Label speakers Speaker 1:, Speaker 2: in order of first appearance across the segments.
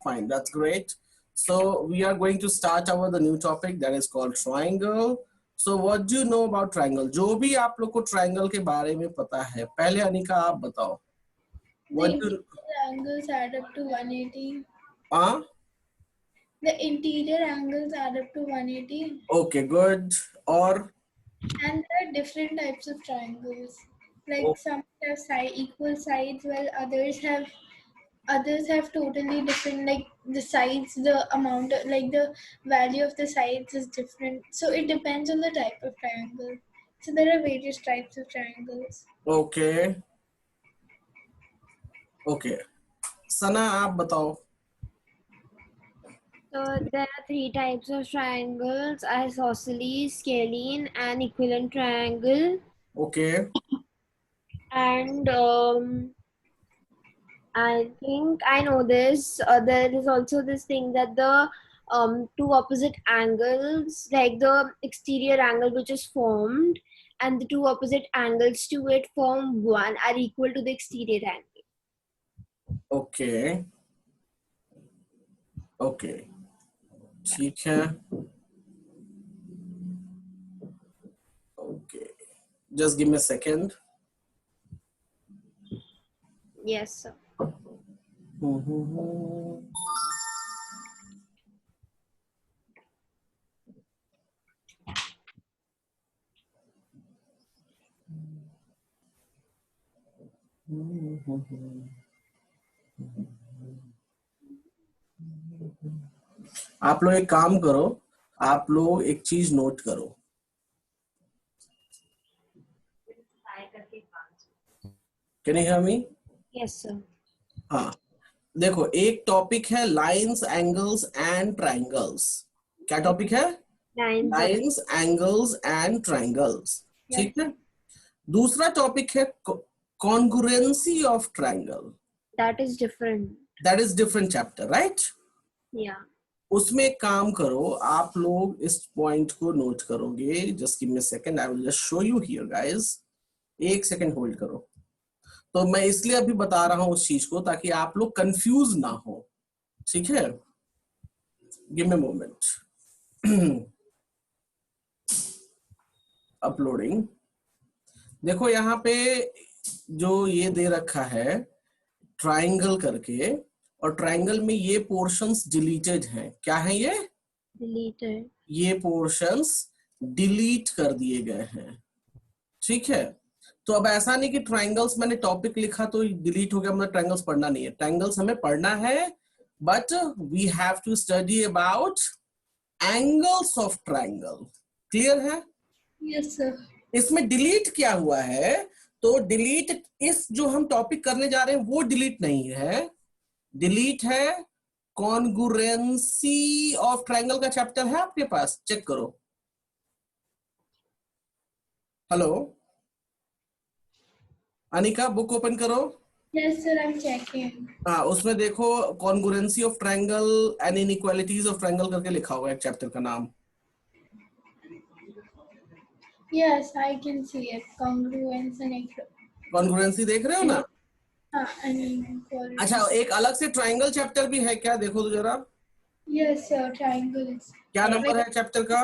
Speaker 1: Fine, that's great. So we are going to start the new topic that is called triangle. So what do you know about triangle? जो भी आप लोग को triangle के बारे में पता है, पहले अनिका आप बताओ.
Speaker 2: The interior angles add up to 180. The interior angles add up to 180.
Speaker 1: Okay, good. Or?
Speaker 2: And there are different types of triangles. Like some have equal sides, while others have totally different, like the sides, the amount, like the value of the sides is different. So it depends on the type of triangle. So there are various types of triangles.
Speaker 1: Okay. Okay. Sana, आप बताओ.
Speaker 3: So there are three types of triangles: isosceles, scalene, and equivalent triangle.
Speaker 1: Okay.
Speaker 3: And I think I know this. There is also this thing that the two opposite angles, like the exterior angle which is formed, and the two opposite angles to it form one, are equal to the exterior angle.
Speaker 1: Okay. Okay. ठीक है. Okay. Just give me a second.
Speaker 3: Yes, sir.
Speaker 1: आप लोग एक काम करो, आप लोग एक चीज नोट करो. Can you hear me?
Speaker 3: Yes, sir.
Speaker 1: हाँ, देखो एक टॉपिक है लाइंस एंगल्स एंड ट्रायंगल्स. क्या टॉपिक है? Lines angles and triangles. ठीक है. दूसरा टॉपिक है congruency of triangle.
Speaker 3: That is different.
Speaker 1: That is different chapter, right?
Speaker 3: Yeah.
Speaker 1: उसमें एक काम करो, आप लोग इस पॉइंट को नोट करोगे. Just give me a second, I will just show you here guys. एक सेकंड होल्ड करो. तो मैं इसलिए अभी बता रहा हूं उस चीज को ताकि आप लोग कंफ्यूज ना हो. ठीक है. Give me a moment. Uploading. देखो यहाँ पे जो ये दे रखा है ट्रायंगल करके, और ट्रायंगल में ये पोर्शंस डिलीटेड हैं. क्या है ये?
Speaker 3: Deleted.
Speaker 1: ये पोर्शंस डिलीट कर दिए गए हैं. ठीक है. तो अब ऐसा नहीं कि ट्रायंगल्स मैंने टॉपिक लिखा तो डिलीट हो गया, मतलब ट्रायंगल्स पढ़ना नहीं है. ट्रायंगल्स हमें पढ़ना है, but we have to study about angles of triangle. Clear है?
Speaker 2: Yes, sir.
Speaker 1: इसमें डिलीट क्या हुआ है? तो डिलीट इस जो हम टॉपिक करने जा रहे हैं वो डिलीट नहीं है. डिलीट है कॉन्ग्रुएंसी ऑफ ट्रायंगल का चैप्टर है आपके पास, चेक करो. हेलो अनिका, बुक ओपन करो.
Speaker 2: Yes, sir, I'm checking.
Speaker 1: हाँ, उसमें देखो congruency of triangle and inequalities of triangle करके लिखा हुआ है एक चैप्टर का नाम.
Speaker 2: Yes, I can see it. Congruence and
Speaker 1: congruency देख रहे हो ना?
Speaker 2: inequality.
Speaker 1: अच्छा, एक अलग से ट्रायंगल चैप्टर भी है क्या? देखो तो जरा.
Speaker 2: Yes, sir, triangles.
Speaker 1: क्या नंबर है चैप्टर का?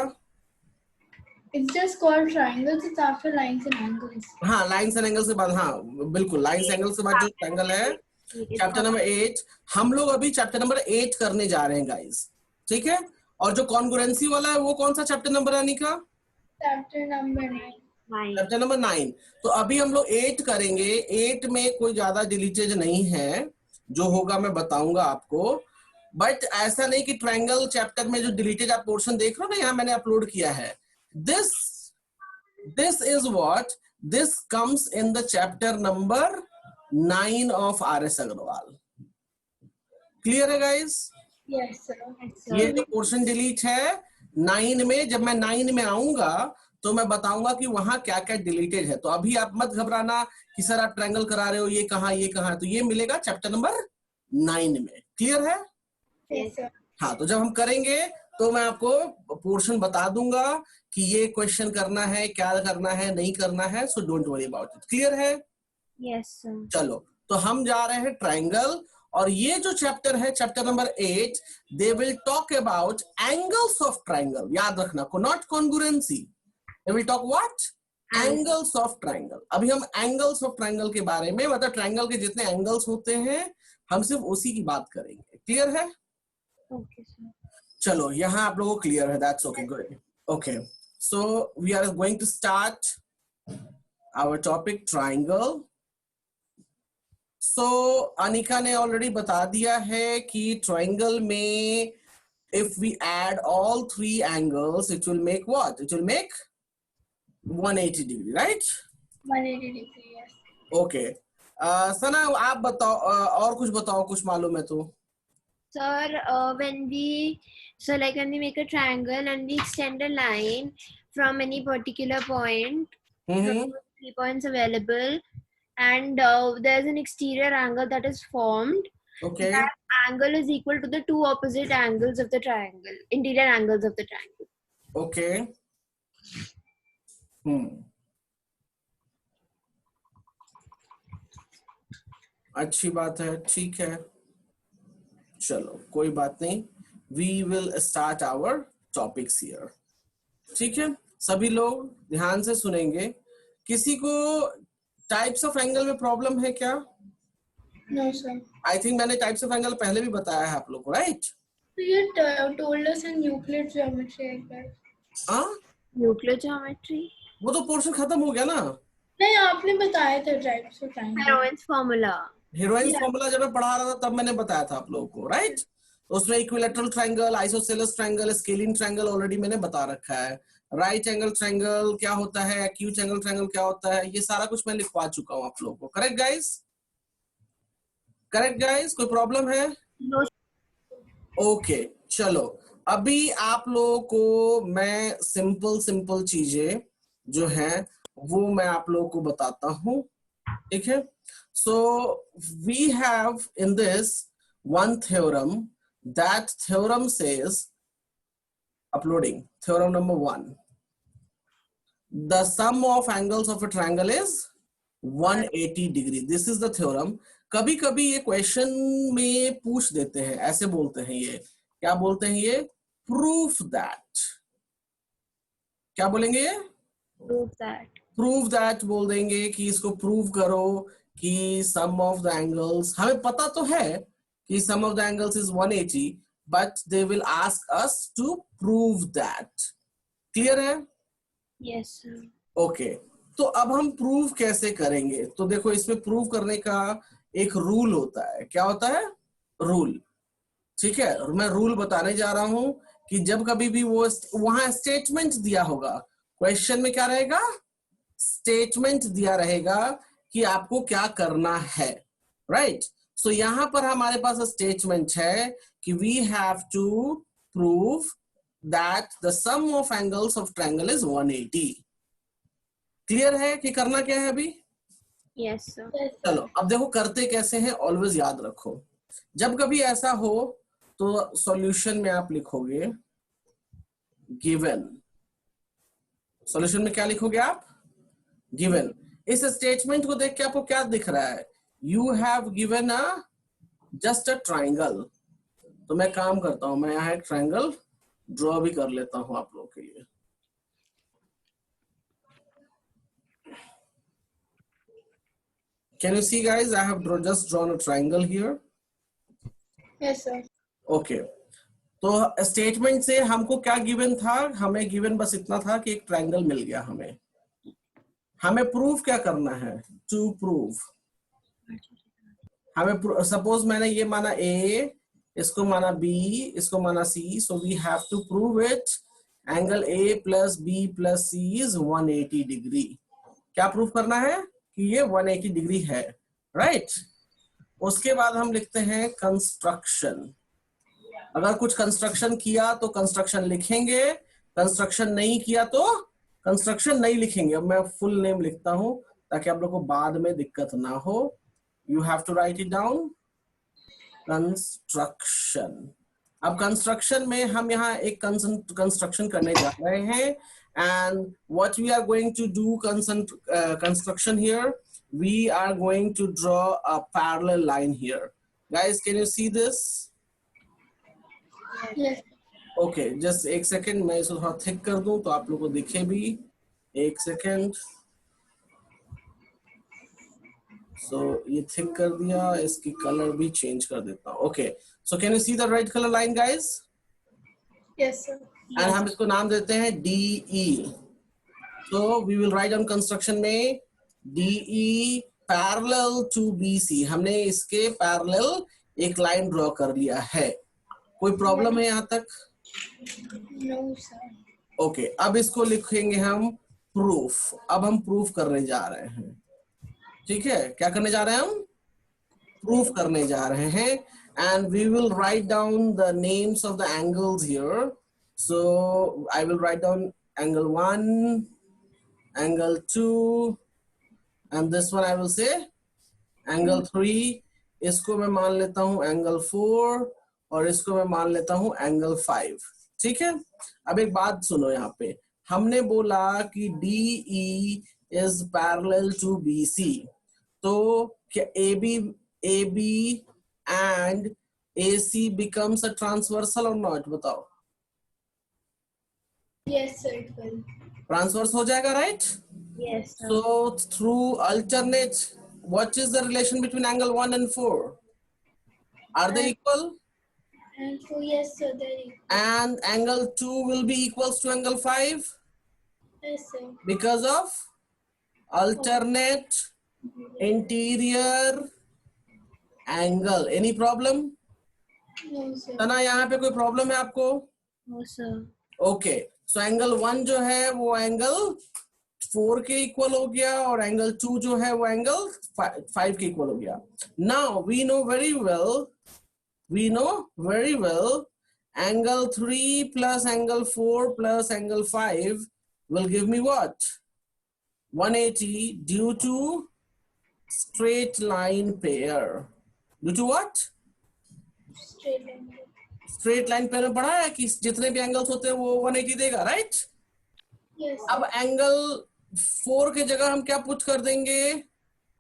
Speaker 2: It's just called triangles. It's after lines and angles.
Speaker 1: हाँ, लाइंस एंड एंगल्स के बाद. हाँ बिल्कुल, लाइंस एंगल्स के बाद जो ट्रायंगल है चैप्टर नंबर 8. हम लोग अभी चैप्टर नंबर 8 करने जा रहे हैं गाइस. ठीक है. और जो कॉन्ग्रुएंसी वाला है वो कौन सा चैप्टर नंबर है Anika?
Speaker 2: Chapter number 9.
Speaker 1: Chapter number 9. तो अभी हम लोग 8 करेंगे. 8 में कोई ज्यादा डिलीटेज नहीं है, जो होगा मैं बताऊंगा आपको. बट ऐसा नहीं कि ट्रायंगल चैप्टर में जो डिलीटेड आप पोर्शन देख रहे हो ना, यहाँ मैंने अपलोड किया है. This is what this comes in the chapter number 9 of R.S. Agarwal. Clear है guys?
Speaker 2: Yes, sir.
Speaker 1: ये जो पोर्शन डिलीट है 9 में, जब मैं 9 में आऊंगा तो मैं बताऊंगा कि वहां क्या क्या डिलीटेड है. तो अभी आप मत घबराना कि सर आप ट्रायंगल करा रहे हो, ये कहाँ. तो ये मिलेगा चैप्टर नंबर 9 में. क्लियर है?
Speaker 2: Yes, sir.
Speaker 1: हाँ, तो जब हम करेंगे तो मैं आपको पोर्शन बता दूंगा कि ये क्वेश्चन करना है, क्या करना है, नहीं करना है. So don't worry about it. Clear है?
Speaker 3: Yes, sir.
Speaker 1: चलो, तो हम जा रहे हैं ट्रायंगल, और ये जो चैप्टर है chapter number 8, they will talk about angles of triangle. याद रखना, not congruency. They will talk what? Angles of triangle. अभी हम एंगल्स ऑफ ट्राइंगल के बारे में, मतलब ट्राइंगल के जितने एंगल्स होते हैं हम सिर्फ उसी की बात करेंगे. क्लियर है?
Speaker 3: Okay, sir.
Speaker 1: चलो यहाँ आप लोगों को क्लियर है. That's okay, good. Okay, so we are going to start our topic triangle. सो अनिका ने ऑलरेडी बता दिया है कि ट्राइंगल में if we add all three angles, it will make what? It will make 180 degree, right?
Speaker 2: 180 degree, yes.
Speaker 1: Okay. सना आप बताओ, और कुछ बताओ, कुछ मालूम है तो.
Speaker 3: Sir, when we make a triangle and we extend a line from any particular point, from 3 points available, and there's an exterior angle that is formed.
Speaker 1: Okay.
Speaker 3: That angle is equal to the two opposite angles of the triangle, interior angles of the triangle.
Speaker 1: Okay. अच्छी बात है, ठीक है. चलो कोई बात नहीं. We will start our topics here. ठीक है, सभी लोग ध्यान से सुनेंगे. किसी को टाइप्स ऑफ एंगल में प्रॉब्लम है क्या?
Speaker 2: No, sir.
Speaker 1: आई थिंक मैंने टाइप्स ऑफ एंगल पहले भी बताया है आप लोग को, right?
Speaker 2: You told us in Euclid geometry, I guess.
Speaker 1: हाँ,
Speaker 3: Euclid geometry.
Speaker 1: वो तो पोर्शन खत्म हो गया ना.
Speaker 2: नहीं, आपने बताया था types of triangle.
Speaker 3: Heroin's formula.
Speaker 1: Heroines formula जब मैं पढ़ा रहा था तब मैंने बताया था आप लोगों को, राइट? उसमें equilateral triangle, isosceles triangle, scalene triangle already मैंने बता रखा है. राइट एंगल ट्रायंगल क्या होता है, एक्यूट एंगल ट्रायंगल क्या होता है, ये सारा कुछ मैं लिखवा चुका हूँ आप लोगों को. Correct guys? Correct guys? कोई प्रॉब्लम है?
Speaker 3: No.
Speaker 1: ओके, चलो अभी आप लोगों को मैं सिंपल चीजें जो हैं वो मैं आप लोगों को बताता हूँ. ठीक है? So we have in this one theorem. That theorem says, uploading theorem number 1, the sum of angles of a triangle is 180 degree. This is the theorem. कभी कभी ये क्वेश्चन में पूछ देते हैं, ऐसे बोलते हैं, ये क्या बोलते हैं, ये proof that. क्या बोलेंगे ये? Prove that बोल देंगे कि इसको प्रूव करो कि sum of the angles, हमें पता तो है कि sum of the angles is 180, but they will ask us to prove that. Clear है?
Speaker 3: Yes, sir.
Speaker 1: Okay. तो अब हम प्रूव कैसे करेंगे? तो देखो इसमें प्रूव करने का एक रूल होता है. क्या होता है? रूल. ठीक है, मैं रूल बताने जा रहा हूं कि जब कभी भी वो वहां स्टेटमेंट दिया होगा, क्वेश्चन में क्या रहेगा? स्टेटमेंट दिया रहेगा कि आपको क्या करना है, राइट? सो यहां पर हमारे पास स्टेटमेंट है कि we have to prove that the sum of angles of triangle is 180. Clear है कि करना क्या है अभी?
Speaker 3: Yes, sir.
Speaker 1: चलो अब देखो करते कैसे हैं, ऑलवेज याद रखो. जब कभी ऐसा हो तो सॉल्यूशन में आप लिखोगे गिवन. सॉल्यूशन में क्या लिखोगे आप? गिवन. इस स्टेटमेंट को देख के आपको क्या दिख रहा है? You have given a just a triangle. तो मैं काम करता हूं, मैं यहाँ एक ट्राइंगल ड्रॉ भी कर लेता हूं आप लोगों के लिए. Can you see guys, I have just drawn a triangle here.
Speaker 2: Yes, sir.
Speaker 1: Okay. तो स्टेटमेंट से हमको क्या गिवन था? हमें गिवन बस इतना था कि एक ट्राइंगल मिल गया. हमें प्रूफ क्या करना है? To prove. हमें सपोज मैंने ये माना A, इसको माना B, इसको माना C, so we have to prove it. Angle A plus B plus C is 180 degree. क्या प्रूफ करना है? कि ये 180 डिग्री है, राइट? उसके बाद हम लिखते हैं कंस्ट्रक्शन. अगर कुछ कंस्ट्रक्शन किया तो कंस्ट्रक्शन लिखेंगे, कंस्ट्रक्शन नहीं किया तो कंस्ट्रक्शन नहीं लिखेंगे. अब मैं फुल नेम लिखता हूं ताकि आप लोग को बाद में दिक्कत ना हो. You have to write it down. Construction. अब कंस्ट्रक्शन में हम यहाँ एक कंस्ट्रक्शन करने जा रहे हैं. And what we are going to do construction here, we are going to draw a parallel line here. Guys, can you see this?
Speaker 2: Yes.
Speaker 1: Okay, just एक सेकेंड, मैं इसको थोड़ा थिक कर दूं तो आप लोग को दिखे भी. एक सेकेंड. So ये थिक कर दिया, इसकी कलर भी चेंज कर देता हूँ. Okay, so can you see the red color line, guys?
Speaker 2: Yes, sir.
Speaker 1: And हम इसको नाम देते हैं DE. So we will write on construction में DE parallel to BC. हमने इसके parallel एक लाइन ड्रॉ कर लिया है. कोई प्रॉब्लम है यहाँ तक?
Speaker 2: No, sir.
Speaker 1: ओके, अब इसको लिखेंगे हम प्रूफ. अब हम प्रूफ करने जा रहे हैं. ठीक है, क्या करने जा रहे हैं हम? प्रूफ करने जा रहे हैं. And we will write down the names of the angles here. So I will write down angle 1, angle 2, and this one I will say angle 3. इसको मैं मान लेता हूं एंगल 4 और इसको मैं मान लेता हूं एंगल 5. ठीक है, अब एक बात सुनो, यहाँ पे हमने बोला कि DE is parallel to BC. तो क्या AB and AC becomes a transversal or not? बताओ.
Speaker 2: Yes, sir, it will.
Speaker 1: Transverse हो जाएगा, right?
Speaker 3: Yes, sir.
Speaker 1: So through alternate, what is the relation between angle 1 and 4? Are they equal?
Speaker 2: And so, yes, sir, there you
Speaker 1: And angle 2 will be equals to angle 5
Speaker 2: Yes, sir.
Speaker 1: because of alternate interior angle. Any problem?
Speaker 2: No, sir.
Speaker 1: तना यहाँ पे कोई problem है आपको?
Speaker 3: No, sir.
Speaker 1: Okay, so angle 1 जो है वो angle 4 के इक्वल हो गया और एंगल 2 जो है वो एंगल 5 के इक्वल हो गया. Now we know very well angle 3 plus angle 4 plus angle 5 will give me what? 180 due to straight line pair. Due to what?
Speaker 2: Straight line.
Speaker 1: Straight line pair में पढ़ा है कि जितने भी एंगल्स होते हैं वो 180 देगा, राइट?
Speaker 2: Yes, sir.
Speaker 1: अब एंगल 4 के जगह हम क्या पुट कर देंगे?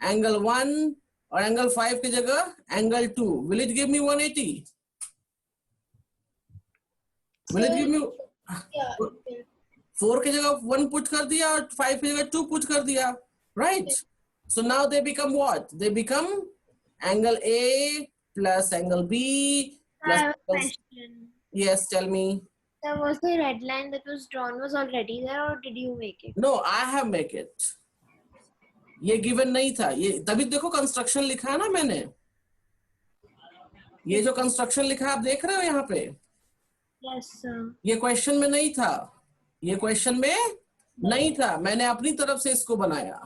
Speaker 1: एंगल 1 और एंगल 5 की जगह angle 2. Will it give me 180? Will it give me?
Speaker 2: Yeah, it will.
Speaker 1: 4 की जगह 1 पुट कर दिया और 5 की जगह 2 पुट कर दिया, right? So now they become what? They become angle A plus angle B
Speaker 3: I have a
Speaker 1: plus.
Speaker 3: question.
Speaker 1: Yes, tell me.
Speaker 3: There was the red line that was drawn was already there, or did you make it?
Speaker 1: No, I have make it. ये given नहीं था, ये तभी देखो construction लिखा है ना मैंने. ये जो कंस्ट्रक्शन लिखा है आप देख रहे हो यहाँ पे,
Speaker 3: Yes, sir.
Speaker 1: ये क्वेश्चन में नहीं था. ये क्वेश्चन में नहीं था, मैंने अपनी तरफ से इसको बनाया.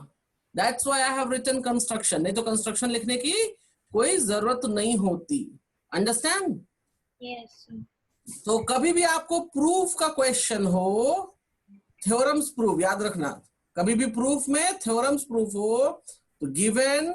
Speaker 1: That's why I have written construction. नहीं तो कंस्ट्रक्शन लिखने की कोई जरूरत नहीं होती. अंडरस्टैंड?
Speaker 3: Yes, sir.
Speaker 1: तो कभी भी आपको प्रूफ का क्वेश्चन हो, थ्योरम्स प्रूफ याद रखना. कभी भी प्रूफ में थ्योरम्स प्रूफ हो तो given,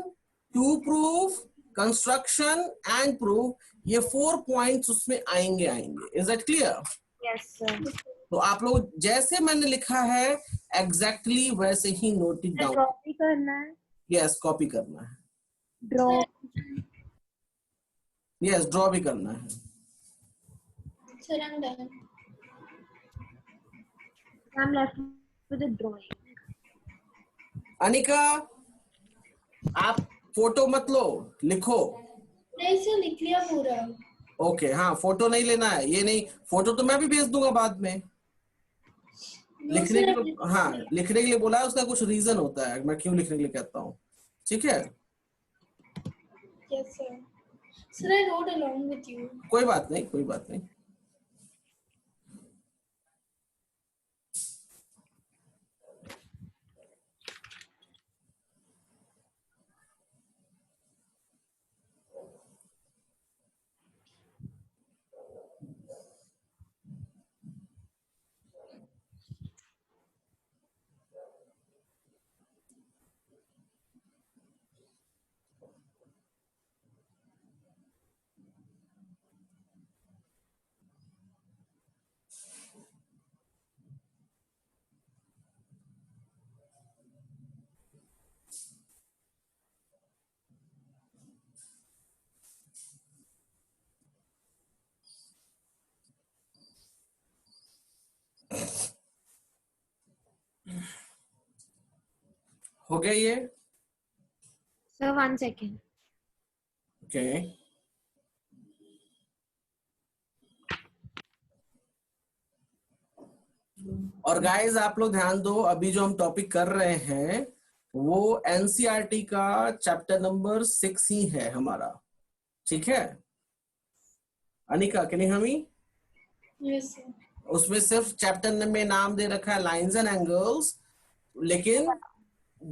Speaker 1: to proof, construction and proof, ये 4 पॉइंट्स उसमें आएंगे. Is that clear?
Speaker 3: Yes, sir.
Speaker 1: तो आप लोग जैसे मैंने लिखा है एग्जैक्टली वैसे ही नोट इट डाउन.
Speaker 3: Draw भी करना है.
Speaker 1: यस, कॉपी करना है.
Speaker 3: Draw.
Speaker 1: यस, ड्रॉ भी करना है.
Speaker 2: Sir, I'm done.
Speaker 3: I'm left with the drawing.
Speaker 1: Anika, आप फोटो मत लो, लिखो.
Speaker 2: नहीं सर, लिख लिया पूरा.
Speaker 1: ओके, हाँ, फोटो नहीं लेना है. ये नहीं, फोटो तो मैं भी भेज दूंगा बाद में.
Speaker 2: No,
Speaker 1: लिखने
Speaker 2: sir,
Speaker 1: के लिए, हाँ, लिखने के लिए बोला है, उसका कुछ रीजन होता है मैं क्यों लिखने के लिए कहता हूँ. ठीक है,
Speaker 2: Yes, sir. Sir, I wrote along with you.
Speaker 1: कोई बात नहीं, कोई बात नहीं. हो गया ये?
Speaker 3: Sir, 1 second.
Speaker 1: ओके और गाइस आप लोग ध्यान दो, अभी जो हम टॉपिक कर रहे हैं वो एनसीईआरटी का चैप्टर नंबर 6 ही है हमारा, ठीक है? Anika can you hear me?
Speaker 2: Yes, sir.
Speaker 1: उसमें सिर्फ चैप्टर में नाम दे रखा है लाइंस एंड एंगल्स, लेकिन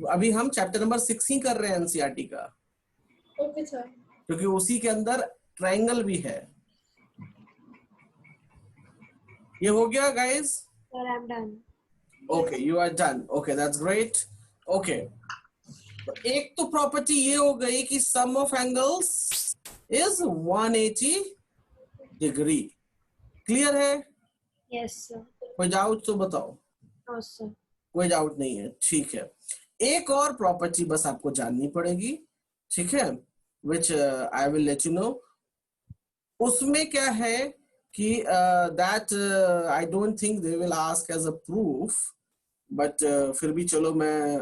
Speaker 1: अभी हम चैप्टर नंबर 6 ही कर रहे हैं एनसीईआरटी का,
Speaker 2: Okay, sir.
Speaker 1: क्योंकि उसी के अंदर ट्रायंगल भी है। ये हो गया guys?
Speaker 3: Sir, I'm done.
Speaker 1: Okay you are done, okay that's great. Okay तो एक तो प्रॉपर्टी ये हो गई कि sum of angles is 180 degree. Clear है?
Speaker 3: Yes, sir.
Speaker 1: कोई डाउट तो बताओ।
Speaker 3: No, sir.
Speaker 1: कोई डाउट नहीं है, ठीक है। एक और प्रॉपर्टी बस आपको जाननी पड़ेगी, ठीक है, which I will let you know. उसमें क्या है कि that I don't think they will ask as a proof, but फिर भी चलो मैं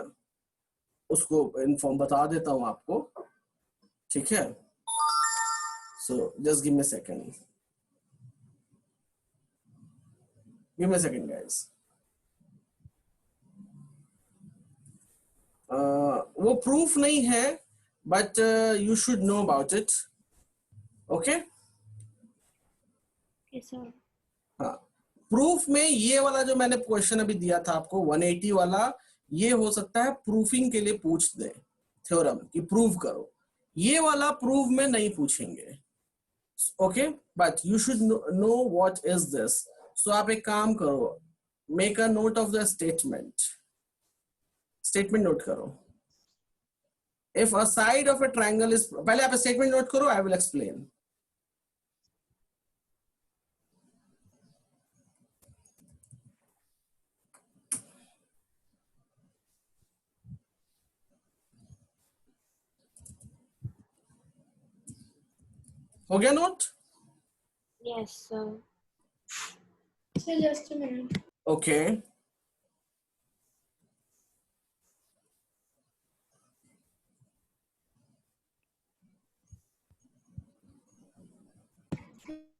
Speaker 1: उसको इन्फॉर्म बता देता हूं आपको, ठीक है। सो जस्ट गिव मी second, give me second guys. वो प्रूफ नहीं है, but you should know about it, okay?
Speaker 3: Okay, sir.
Speaker 1: हाँ, प्रूफ में ये वाला जो मैंने क्वेश्चन अभी दिया था आपको 180 वाला, ये हो सकता है प्रूफिंग के लिए पूछ दे थ्योरम कि प्रूव करो। ये वाला प्रूव में नहीं पूछेंगे, okay? But you should know what is this. So आप एक काम करो, make a note of the statement. Statement note करो। If a side of a triangle is, पहले आप स्टेटमेंट नोट करो, आई विल एक्सप्लेन। हो गया note?
Speaker 3: Yes, sir.
Speaker 2: So just a minute.
Speaker 1: Okay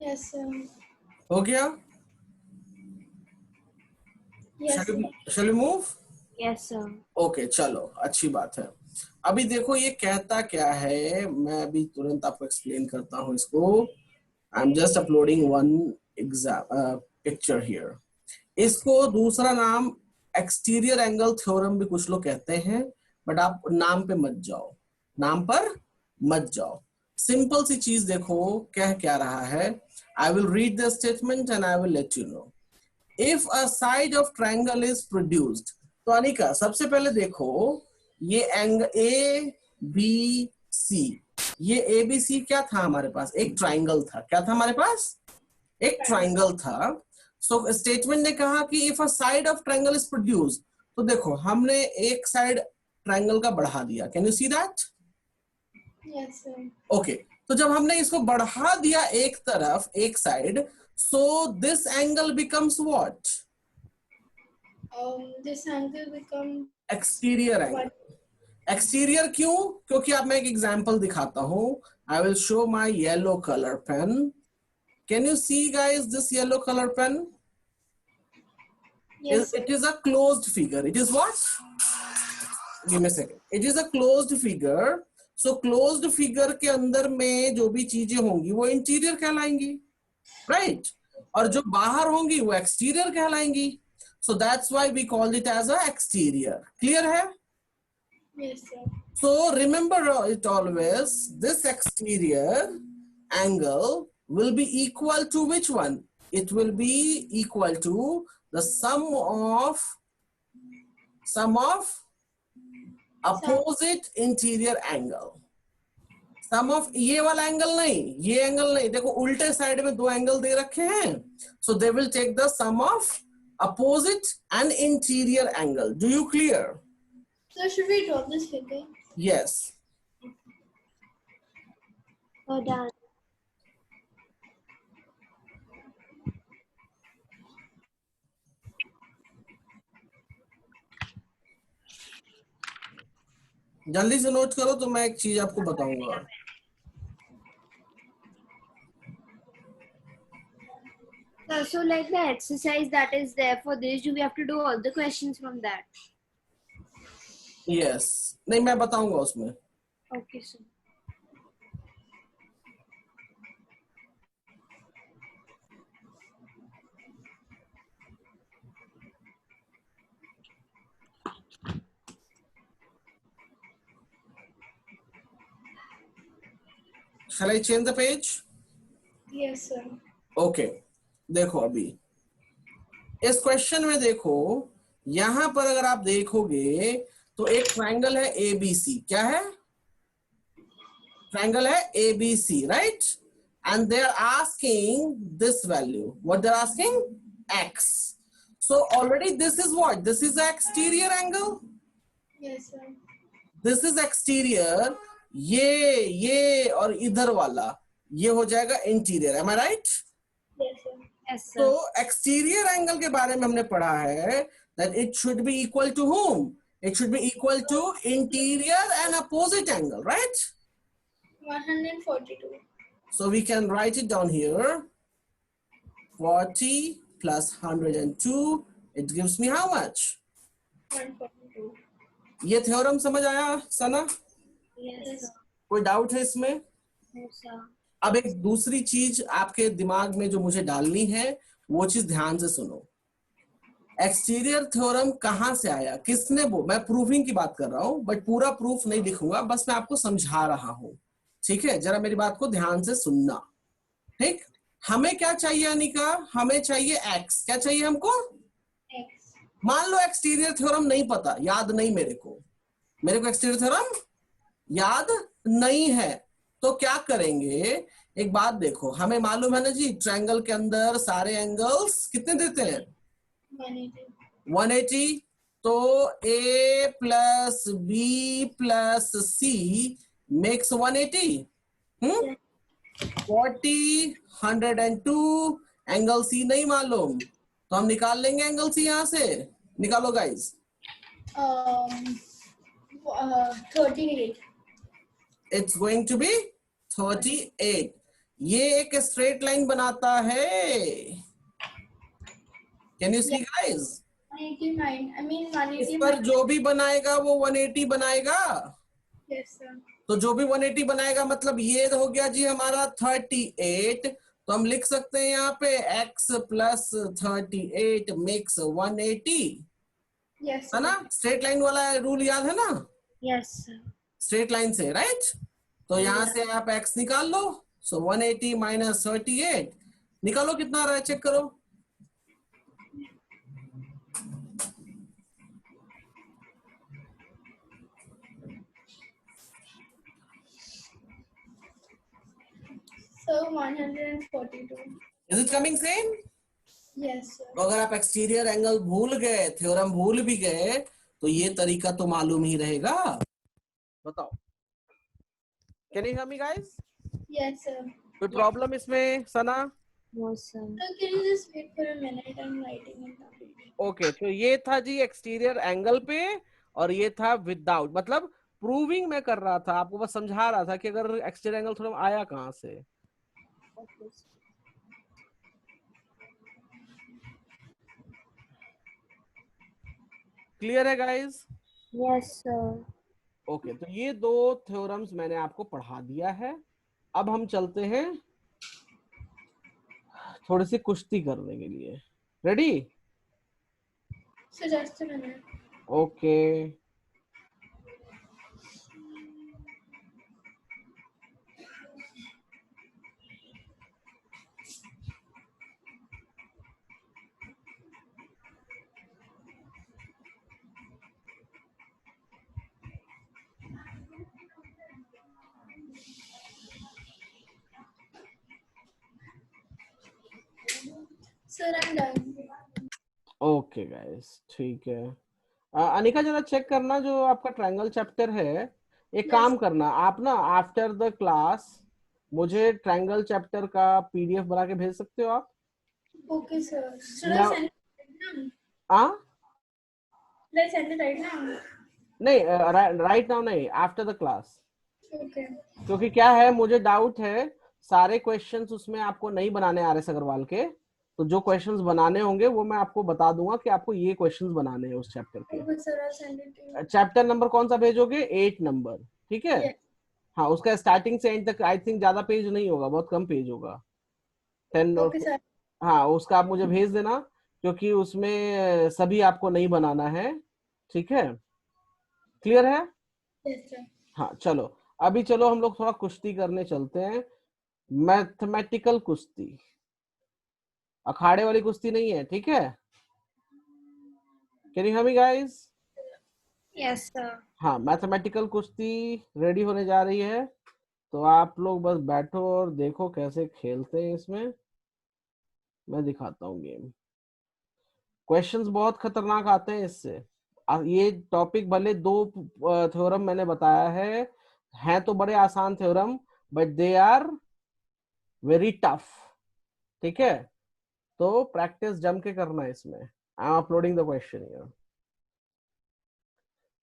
Speaker 2: Yes, sir.
Speaker 1: हो गया?
Speaker 2: Yes, sir.
Speaker 1: Shall we move?
Speaker 3: Yes, sir.
Speaker 1: Okay चलो, अच्छी बात है। अभी देखो ये कहता क्या है, मैं अभी तुरंत आपको एक्सप्लेन करता हूं इसको। I am just uploading one exam picture here. इसको दूसरा नाम एक्सटीरियर एंगल थ्योरम भी कुछ लोग कहते हैं, बट आप नाम पे मत जाओ, नाम पर मत जाओ। सिंपल सी चीज देखो कह क्या रहा है। I will read the statement and I will let you no. If a side of triangle is produced, तो अनिका सबसे पहले देखो ये एंगल ए बी सी, ये ए बी सी क्या था हमारे पास? एक ट्रायंगल था। क्या था हमारे पास? एक ट्रायंगल था। सो स्टेटमेंट ने कहा कि if a side of triangle is produced, तो देखो हमने एक साइड ट्रायंगल का बढ़ा दिया। Can you see that?
Speaker 2: Yes, sir.
Speaker 1: Okay तो जब हमने इसको बढ़ा दिया एक तरफ, एक side, so this angle becomes what?
Speaker 2: This angle become
Speaker 1: exterior angle.
Speaker 2: what?
Speaker 1: Exterior क्यों? क्योंकि अब मैं एक एग्जांपल दिखाता हूं। I will show my yellow colour pen. Can you see guys this yellow colour pen?
Speaker 2: Yes, sir.
Speaker 1: It is a closed figure. It is what? Give me a second. It is a closed figure. So closed figure के अंदर में जो भी चीजें होंगी वो interior कहलाएंगी, right? और जो बाहर होंगी वो exterior कहलाएंगी। So that's why we called it as a exterior. Clear है?
Speaker 2: Yes, sir.
Speaker 1: So remember it always, this exterior angle will be equal to which one? It will be equal to the sum of opposite interior angle. Sum of ये वाला angle नहीं, ये angle नहीं। देखो उल्टे side में दो angle दे रखे हैं, so they will take the sum of opposite and interior angle. Do you clear?
Speaker 2: So should we draw this figure?
Speaker 1: Yes.
Speaker 3: Oh, done.
Speaker 1: जल्दी से नोट करो तो मैं एक चीज आपको बताऊंगा।
Speaker 3: So like the exercise that is there for this, do we have to do all the questions from that?
Speaker 1: Yes, नहीं मैं बताऊंगा उसमें।
Speaker 3: Okay, sir.
Speaker 1: Shall I change the page?
Speaker 2: Yes, sir.
Speaker 1: Okay, देखो अभी इस क्वेश्चन में देखो, यहां पर अगर आप देखोगे तो एक ट्रायंगल है एबीसी। क्या है? ट्रायंगल है ABC, right? And they are asking this value. What they are asking? X. So already this is what? This is exterior angle.
Speaker 2: Yes, sir.
Speaker 1: This is exterior. ये और इधर वाला ये हो जाएगा interior. Am I right?
Speaker 2: Yes, sir.
Speaker 3: Yes, sir.
Speaker 1: तो exterior angle के बारे में हमने पढ़ा है that it should be equal to whom? It should be equal to interior and opposite angle, right?
Speaker 2: 142.
Speaker 1: So we can write it down here. 40 plus 102, it gives me how much?
Speaker 2: 142.
Speaker 1: ये theorem समझ आया सना?
Speaker 3: Yes,
Speaker 2: Yes.
Speaker 3: sir.
Speaker 1: कोई doubt है इसमें?
Speaker 3: No, sir.
Speaker 1: अब एक दूसरी चीज आपके दिमाग में जो मुझे डालनी है वो चीज ध्यान से सुनो। एक्सटीरियर थ्योरम कहां से आया, किसने वो? मैं प्रूफिंग की बात कर रहा हूं, बट पूरा प्रूफ नहीं दिखूंगा, बस मैं आपको समझा रहा हूं। ठीक है, जरा मेरी बात को ध्यान से सुनना। ठीक, हमें क्या चाहिए अनिका? हमें चाहिए एक्स। क्या चाहिए हमको?
Speaker 2: X.
Speaker 1: मान लो एक्सटीरियर थ्योरम नहीं पता, याद नहीं मेरे को एक्सटीरियर थ्योरम याद नहीं है, तो क्या करेंगे? एक बात देखो, हमें मालूम है ना जी, ट्रायंगल के अंदर सारे एंगल्स कितने देते हैं?
Speaker 2: 180.
Speaker 1: 180। तो a plus B plus C makes 180। 40, 102। Angle C नहीं मालूम तो हम निकाल लेंगे एंगल सी। यहां से निकालो guys.
Speaker 2: 38.
Speaker 1: It's going to be 38। ये एक स्ट्रेट लाइन बनाता है। Can you see
Speaker 2: Yeah.
Speaker 1: Guys?
Speaker 2: 189. I mean
Speaker 1: इस
Speaker 2: 180.
Speaker 1: पर जो भी बनाएगा वो 180 बनाएगा।
Speaker 2: Yes, sir.
Speaker 1: तो जो भी 180 बनाएगा मतलब ये हो गया जी हमारा 38। तो हम लिख सकते हैं यहाँ पे x प्लस 38 मेक्स 180,
Speaker 2: Yes,
Speaker 1: है
Speaker 2: sir.
Speaker 1: ना? स्ट्रेट लाइन वाला रूल याद है ना?
Speaker 3: Yes, sir.
Speaker 1: स्ट्रेट लाइन से, राइट? तो यहाँ
Speaker 3: Yeah.
Speaker 1: से आप x निकाल लो। सो 180 माइनस 38 निकालो, कितना आ रहा है चेक करो।
Speaker 2: So 142.
Speaker 1: Is it coming same?
Speaker 2: Yes, sir.
Speaker 1: तो अगर आप एक्सटीरियर एंगल भूल गए, थ्योरम भूल भी गए, तो ये तरीका तो मालूम ही रहेगा। बताओ, can you hear me guys?
Speaker 2: Yes, sir.
Speaker 1: कोई प्रॉब्लम इसमें सना?
Speaker 3: No, sir.
Speaker 2: So can you just wait for a minute? I'm writing it down.
Speaker 1: Okay, तो ये था जी एक्सटीरियर एंगल पे, और ये था विदाउट। मतलब प्रूविंग मैं कर रहा था, आपको बस समझा रहा था कि अगर एक्सटीरियर एंगल थोड़ा आया कहां से।
Speaker 3: Okay, sir.
Speaker 1: क्लियर है गाइस?
Speaker 3: Yes, sir.
Speaker 1: ओके, तो ये दो थ्योरम्स मैंने आपको पढ़ा दिया है। अब हम चलते हैं थोड़ी सी कुश्ती करने के लिए। Ready?
Speaker 2: So just a minute.
Speaker 1: Okay,
Speaker 2: Sir, I'm done.
Speaker 1: Okay guys, ठीक है। अनिका जरा चेक करना जो आपका ट्रायंगल चैप्टर है। एक
Speaker 2: Yes.
Speaker 1: काम करना आप ना, आफ्टर द क्लास मुझे ट्रायंगल चैप्टर का पीडीएफ बना के भेज सकते हो आप?
Speaker 2: Okay, sir. Should I
Speaker 1: Now-
Speaker 2: send it right now?
Speaker 1: Uh
Speaker 2: Should I send it right now?
Speaker 1: नहीं, राइट नाउ नहीं, आफ्टर द क्लास।
Speaker 2: Okay.
Speaker 1: क्योंकि क्या है, मुझे डाउट है सारे क्वेश्चंस उसमें आपको नहीं बनाने आ रहे अग्रवाल के, तो जो क्वेश्चंस बनाने होंगे वो मैं आपको बता दूंगा कि आपको ये क्वेश्चंस बनाने हैं उस चैप्टर के।
Speaker 2: Okay, sir, I'll send it to you.
Speaker 1: Chapter number कौन सा भेजोगे? 8 नंबर, ठीक है।
Speaker 2: Yes.
Speaker 1: हाँ, उसका स्टार्टिंग से एंड तक आई थिंक ज्यादा पेज नहीं होगा, बहुत कम पेज होगा, 10 और
Speaker 2: Okay, sir.
Speaker 1: हाँ, उसका आप मुझे भेज देना, क्योंकि उसमें सभी आपको नहीं बनाना है, ठीक है। क्लियर है?
Speaker 2: Yes, sir.
Speaker 1: हाँ चलो, अभी चलो हम लोग थोड़ा कुश्ती करने चलते हैं, मैथमेटिकल कुश्ती, अखाड़े वाली कुश्ती नहीं है, ठीक है। Can you hear me guys?
Speaker 3: Yes, sir.
Speaker 1: हाँ, मैथमेटिकल कुश्ती रेडी होने जा रही है, तो आप लोग बस बैठो और देखो कैसे खेलते हैं इसमें। मैं दिखाता हूँ गेम। क्वेश्चंस बहुत खतरनाक आते हैं इससे। ये टॉपिक भले 2 थ्योरम मैंने बताया है तो बड़े आसान theorem, but they are very tough, ठीक है। तो प्रैक्टिस जम के करना है इसमें। I am uploading the question here.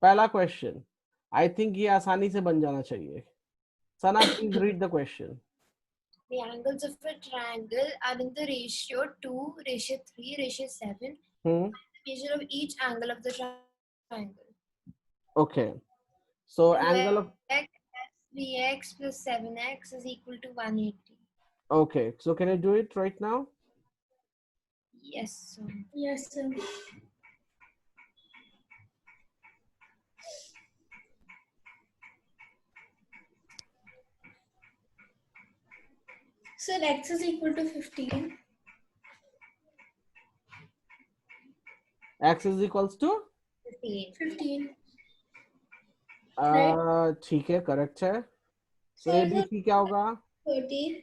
Speaker 1: पहला क्वेश्चन, आई थिंक ये आसानी से बन जाना चाहिए। Sana, please read the question.
Speaker 3: The angles of a triangle are in the ratio 2:3:7.
Speaker 1: Hmm,
Speaker 3: The measure of each angle of the triangle.
Speaker 1: Okay, so
Speaker 3: And
Speaker 1: angle of,
Speaker 3: x 3x plus 7x is equal to 180.
Speaker 1: Okay, so can you do it right now?
Speaker 3: Yes, sir.
Speaker 2: Yes, sir. Sir, x is equal to 15.
Speaker 1: x is equals to
Speaker 3: 15.
Speaker 2: 15.
Speaker 1: ठीक है, correct है। सो
Speaker 2: Sir,
Speaker 1: ABC क्या होगा?
Speaker 2: 30.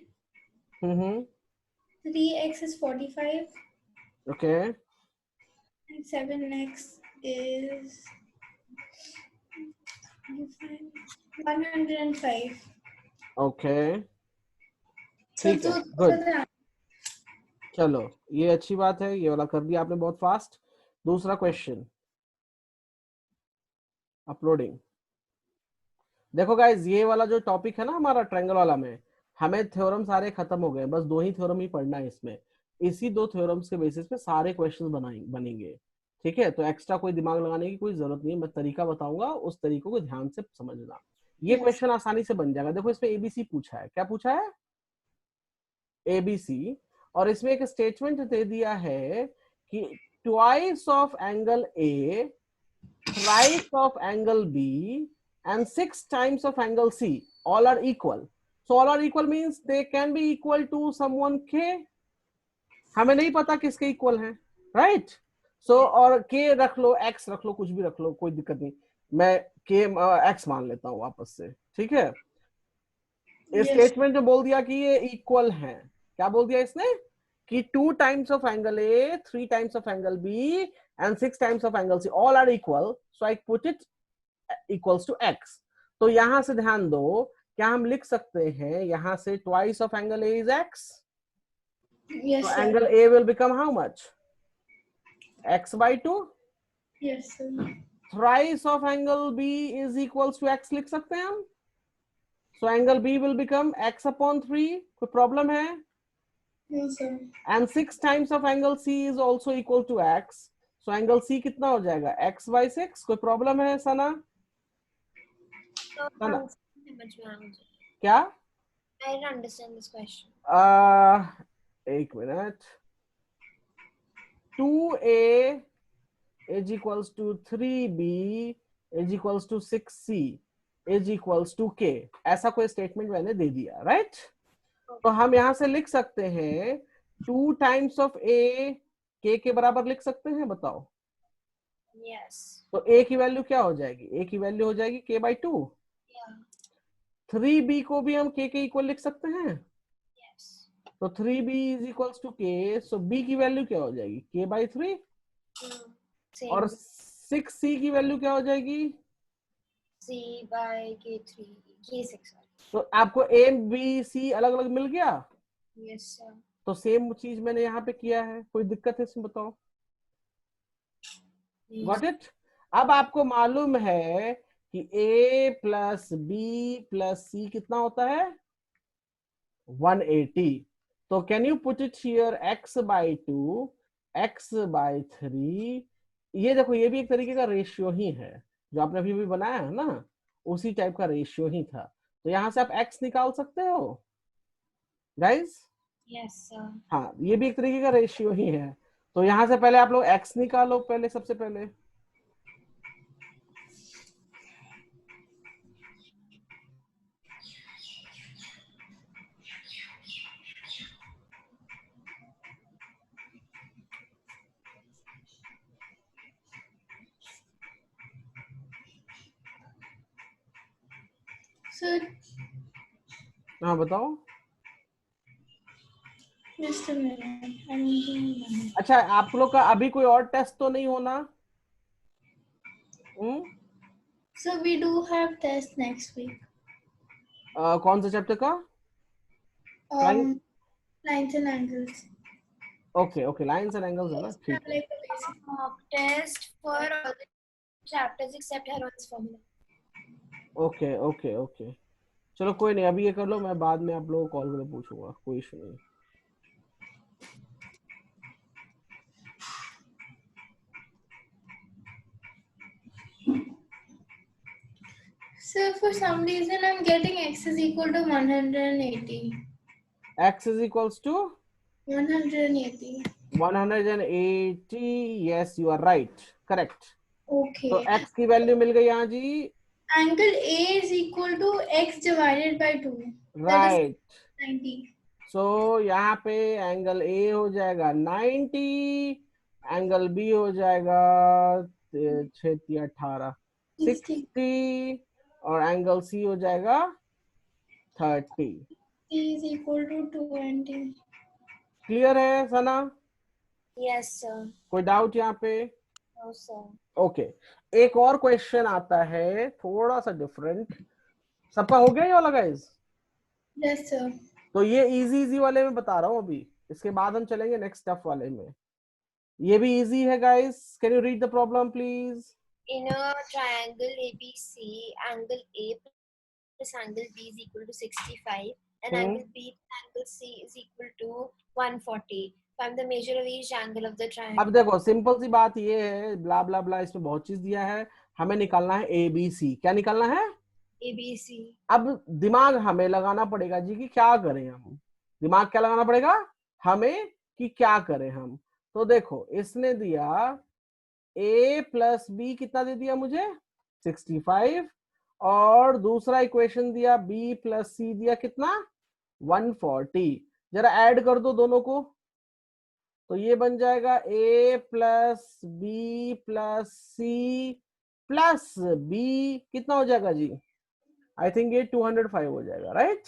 Speaker 1: हम्म,
Speaker 2: 3x is 45.
Speaker 1: Okay,
Speaker 2: And 7x is 105.
Speaker 1: Okay,
Speaker 2: Sir,
Speaker 1: ठीक है,
Speaker 2: so
Speaker 1: good. चलो, ये अच्छी बात है, ये वाला कर दिया आपने बहुत फास्ट। दूसरा क्वेश्चन, अपलोडिंग। देखो गाइज, ये वाला जो टॉपिक है ना हमारा ट्रायंगल वाला में, हमें थ्योरम सारे खत्म हो गए, बस 2 ही थ्योरम ही पढ़ना है इसमें। इसी 2 थ्योरम्स के बेसिस पे सारे क्वेश्चंस बनेंगे, ठीक है। तो एक्स्ट्रा कोई दिमाग लगाने की कोई जरूरत नहीं है, मैं तरीका बताऊंगा, उस तरीकों को ध्यान से समझना। ये
Speaker 2: Yes.
Speaker 1: क्वेश्चन आसानी से बन जाएगा। देखो, इसमें एबीसी पूछा है, क्या पूछा है? एबीसी। और इसमें एक स्टेटमेंट दे दिया है कि twice of angle A, thrice of angle B, and 6 times of angle C, all are equal. So all are equal means they can be equal to someone K. हमें नहीं पता किसके इक्वल है, राइट? सो और K रख लो, X रख लो, कुछ भी रख लो, कोई दिक्कत नहीं। मैं K X मान लेता हूँ वापस से, ठीक है।
Speaker 2: Yes.
Speaker 1: स्टेटमेंट जो बोल दिया कि ये इक्वल है, क्या बोल दिया इसने? कि 2 times of angle A, 3 times of angle B, and 6 times of angle C, all are equal. So I put it equals to x. तो यहां से ध्यान दो, क्या हम लिख सकते हैं यहां से twice of angle A is x?
Speaker 2: Yes,
Speaker 1: So
Speaker 2: sir.
Speaker 1: angle A will become how much? X by 2.
Speaker 2: Yes, sir.
Speaker 1: Thrice of angle B is equals to x लिख सकते हैं हम। So angle B will become x upon 3. कोई problem है?
Speaker 2: No, sir.
Speaker 1: And 6 times of angle C is also equal to x. So angle C कितना हो जाएगा? x by 6. कोई प्रॉब्लम है सना?
Speaker 3: So,
Speaker 1: सना,
Speaker 3: I
Speaker 1: क्या?
Speaker 3: didn't understand this question.
Speaker 1: एक minute. 2a is equals to 3b is equals to 6c is equals to k, ऐसा कोई statement मैंने दे दिया, राइट? तो हम यहां से लिख सकते हैं 2 times of a k के बराबर लिख सकते हैं, बताओ।
Speaker 3: Yes.
Speaker 1: तो a की वैल्यू क्या हो जाएगी? a की वैल्यू हो जाएगी k by 2।
Speaker 3: Yeah.
Speaker 1: 3b को भी हम k के इक्वल लिख सकते हैं,
Speaker 3: Yes.
Speaker 1: तो 3b is equals to k, so b की वैल्यू क्या हो जाएगी? k by 3।
Speaker 3: Same.
Speaker 1: और 6c की वैल्यू क्या हो जाएगी?
Speaker 3: C by K3. K6. Sorry.
Speaker 1: तो आपको a b c अलग अलग मिल गया,
Speaker 3: Yes, sir.
Speaker 1: तो सेम चीज मैंने यहाँ पे किया है, कोई दिक्कत है इसमें, बताओ।
Speaker 3: Yes.
Speaker 1: Got it? अब आपको मालूम है कि a प्लस बी प्लस सी कितना होता है 180। तो can you put it here x by 2 x by 3। ये देखो ये भी एक तरीके का रेशियो ही है जो आपने अभी भी बनाया है ना, उसी टाइप का रेशियो ही था। तो यहां से आप x निकाल सकते हो गाइस।
Speaker 3: Yes, sir.
Speaker 1: हाँ ये भी एक तरीके का रेशियो ही है। तो यहां से पहले आप लोग x निकालो पहले, सबसे पहले।
Speaker 2: Sir,
Speaker 1: हाँ बताओ।
Speaker 2: just a minute. I'm doing that.
Speaker 1: अच्छा आप लोग का अभी कोई और टेस्ट तो नहीं होना?
Speaker 2: So we do have test next week.
Speaker 1: कौन सा चैप्टर का? Line?
Speaker 2: Lines and angles.
Speaker 1: Okay okay, lines and angles है ना, ठीक है।
Speaker 2: Like the basic.
Speaker 3: Mock test for all the chapters except Heron's formula.
Speaker 1: Okay okay okay, चलो कोई नहीं, अभी ये कर लो, मैं बाद में आप लोगों को कॉल करके पूछूंगा, कोई इशू नहीं।
Speaker 2: So for some reason I'm getting x is equal to 180.
Speaker 1: x is equals to
Speaker 2: 180.
Speaker 1: 180। yes you are right, correct।
Speaker 2: Okay.
Speaker 1: तो x की वैल्यू मिल गई यहाँ जी,
Speaker 2: Angle A is equal to x divided by 2.
Speaker 1: Right.
Speaker 2: 90.
Speaker 1: सो यहाँ पे angle A हो जाएगा 90, angle B हो जाएगा 6×18 60, और एंगल C हो जाएगा 30।
Speaker 2: C is equal to 20.
Speaker 1: Clear है सना?
Speaker 3: Yes, sir.
Speaker 1: कोई डाउट यहाँ पे?
Speaker 3: No, sir.
Speaker 1: ओके एक और क्वेश्चन आता है थोड़ा सा डिफरेंट। सबका हो गया ये वाला गाइस?
Speaker 2: Yes, sir.
Speaker 1: तो ये इजी वाले में बता रहा हूँ अभी, इसके बाद हम चलेंगे नेक्स्ट टफ वाले में। ये भी इजी है guys, can you read the problem please?
Speaker 3: In a triangle ABC, angle A plus angle B is equal to 65 and angle B plus angle C is equal to 140. Find the measure of each angle of the triangle.
Speaker 1: अब देखो simple सी बात ये है, ब्ला ब्ला ब्ला इसमें बहुत चीज दिया है, हमें निकालना है ABC। क्या निकालना है?
Speaker 3: ABC.
Speaker 1: अब दिमाग हमें लगाना पड़ेगा जी कि क्या करें हम। दिमाग क्या लगाना पड़ेगा हमें कि क्या करें हम। तो देखो इसने दिया a प्लस बी कितना दे दिया मुझे 65, और दूसरा इक्वेशन दिया b प्लस सी दिया कितना 140। जरा ऐड कर दो दोनों को, तो ये बन जाएगा a plus B plus C plus B कितना हो जाएगा जी? आई थिंक ये 205 हो जाएगा, right?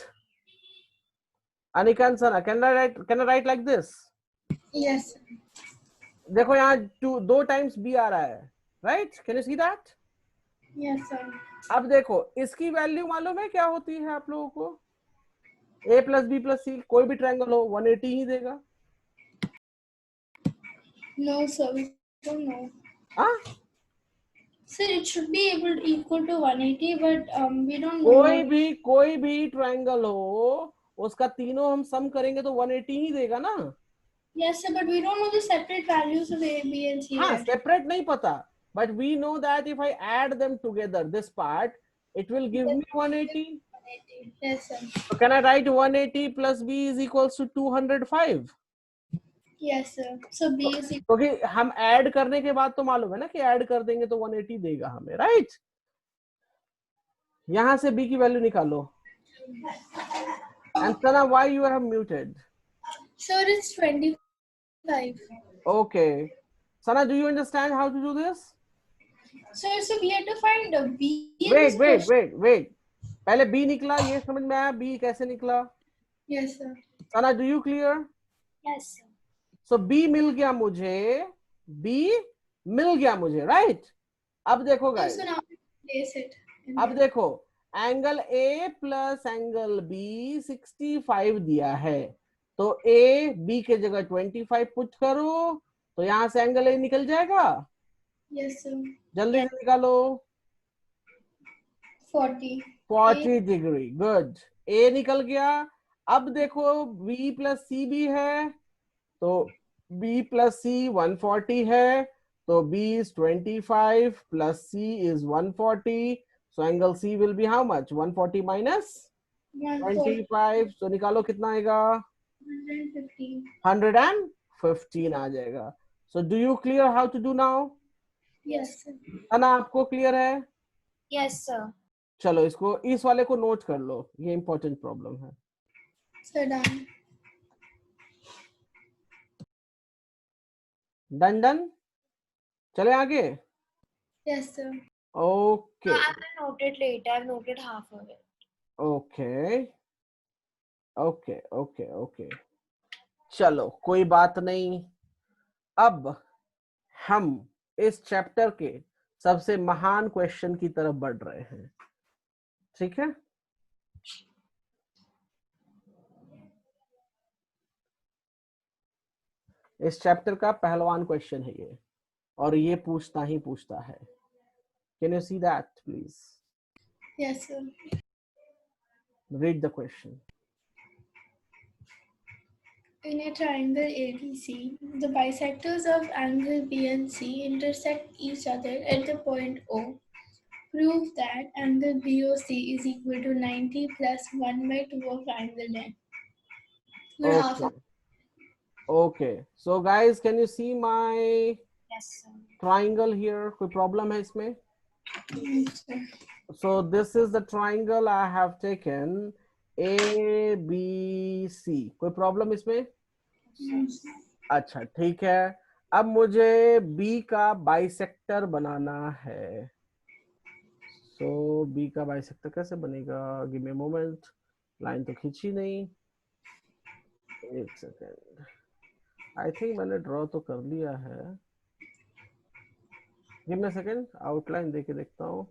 Speaker 1: Anika Sana can I right like this?
Speaker 2: Yes.
Speaker 1: देखो यहाँ दो टाइम्स बी आ रहा है, right? Can you see that?
Speaker 2: Yes, sir.
Speaker 1: अब देखो इसकी वैल्यू मालूम है क्या होती है आप लोगों को? a प्लस बी प्लस सी कोई भी ट्रायंगल हो 180 ही देगा।
Speaker 2: No, sir. We don't know.
Speaker 1: हाँ
Speaker 2: Sir, it should be equal to 180, but we don't know.
Speaker 1: कोई भी ट्रायंगल हो उसका तीनों हम सम करेंगे तो 180 ही देगा ना।
Speaker 2: Yes, sir, but we don't know the separate values of A, B, and C.
Speaker 1: हाँ
Speaker 2: yet.
Speaker 1: सेपरेट नहीं पता, but we know that if I add them together this part it will give me 180.
Speaker 2: 180. Yes, sir.
Speaker 1: So can I write 180 plus b is equals to 205?
Speaker 2: Yes, sir. So B is equal.
Speaker 1: क्योंकि हम add करने के बाद तो मालूम है ना कि ऐड कर देंगे तो 180 देगा हमें, राइट? यहां से b की वैल्यू निकालो। And Sana, why you have muted?
Speaker 2: Sir, it's 25.
Speaker 1: Okay. Sana, do you understand how to do this?
Speaker 2: Sir, so we have to find a B in this question.
Speaker 1: Wait. पहले b निकला, ये समझ में आया b कैसे निकला?
Speaker 2: Yes, sir.
Speaker 1: Sana, do you clear?
Speaker 3: Yes, sir.
Speaker 1: So b मिल गया मुझे, राइट? अब देखो
Speaker 2: So
Speaker 1: guys,
Speaker 2: now we place it.
Speaker 1: अब देखो angle A plus angle B 65 दिया है, तो A B के जगह 25 पुट करो तो यहां से एंगल A निकल जाएगा।
Speaker 2: Yes, sir.
Speaker 1: जल्दी
Speaker 3: Yes.
Speaker 1: से निकालो।
Speaker 2: 40.
Speaker 1: 40 डिग्री, गुड। ए निकल गया। अब देखो b प्लस सी भी है, तो b प्लस सी 140 है, तो b is 25 plus c is 140, so angle c will be how much? 140 minus
Speaker 2: 140.
Speaker 1: 25, तो निकालो कितना आएगा?
Speaker 2: 115.
Speaker 1: 115 आ जाएगा। So do you clear how to do now?
Speaker 2: Yes, sir.
Speaker 1: है ना, आपको क्लियर है?
Speaker 3: Yes, sir.
Speaker 1: चलो इसको, इस वाले को नोट कर लो, ये इंपॉर्टेंट प्रॉब्लम है।
Speaker 2: Sir, done.
Speaker 1: डन डन, चले आगे।
Speaker 2: Yes, sir.
Speaker 1: Okay
Speaker 3: I will note it later. I've noted half of it.
Speaker 1: Okay okay okay okay, चलो कोई बात नहीं। अब हम इस चैप्टर के सबसे महान क्वेश्चन की तरफ बढ़ रहे हैं, ठीक है? इस चैप्टर का पहलवान क्वेश्चन है ये, और ये पूछता ही पूछता है। Can you see that please?
Speaker 2: Yes, sir.
Speaker 1: Read the question.
Speaker 2: In a triangle ABC, the bisectors of angle B and C intersect each other at the point O. Prove that angle BOC is equal to 90 plus 1 by 2 of angle N. We're half
Speaker 1: okay okay, so guys can you see my
Speaker 3: Yes, sir.
Speaker 1: Triangle here? कोई problem है इसमें?
Speaker 2: Yes, sir.
Speaker 1: So this is the triangle I have taken, ABC. कोई problem इसमें?
Speaker 2: Yes, sir.
Speaker 1: अच्छा ठीक है। अब मुझे B का बाइसेक्टर बनाना है। So B का बाइसेक्टर कैसे बनेगा? गिव मी मोमेंट, लाइन तो खींची नहीं, एक सेकेंड। आई थिंक मैंने ड्रॉ तो कर लिया है, गिव मी सेकेंड, आउटलाइन देके देखता हूँ।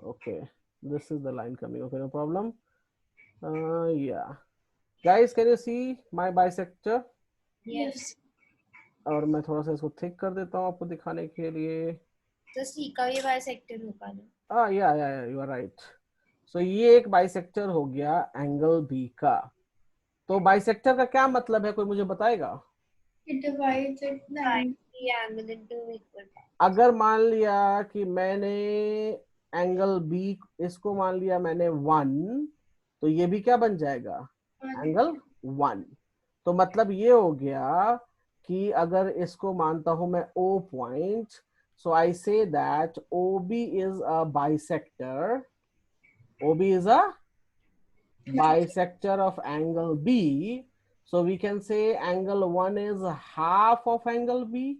Speaker 1: Okay, this is the line coming, okay no problem. Yeah guys can you see my bisector?
Speaker 2: Yes.
Speaker 1: और मैं थोड़ा सा इसको थिक कर देता हूँ आपको दिखाने के लिए।
Speaker 3: तो C का भी बाइसेक्टर होगा ना?
Speaker 1: या यू आर राइट। सो ये एक बाइसेक्टर हो गया एंगल बी का। तो बाइसेक्टर का क्या मतलब है, कोई मुझे बताएगा?
Speaker 2: It divides it 9.
Speaker 3: The angle into equal parts.
Speaker 1: अगर मान लिया कि मैंने एंगल बी, इसको मान लिया मैंने 1, तो ये भी क्या बन जाएगा? एंगल 1। तो मतलब ये हो गया कि अगर इसको मानता हूं मैं O point, so I say that OB is a bisector. OB is a bisector of angle B. So we can say angle 1 is half of angle B.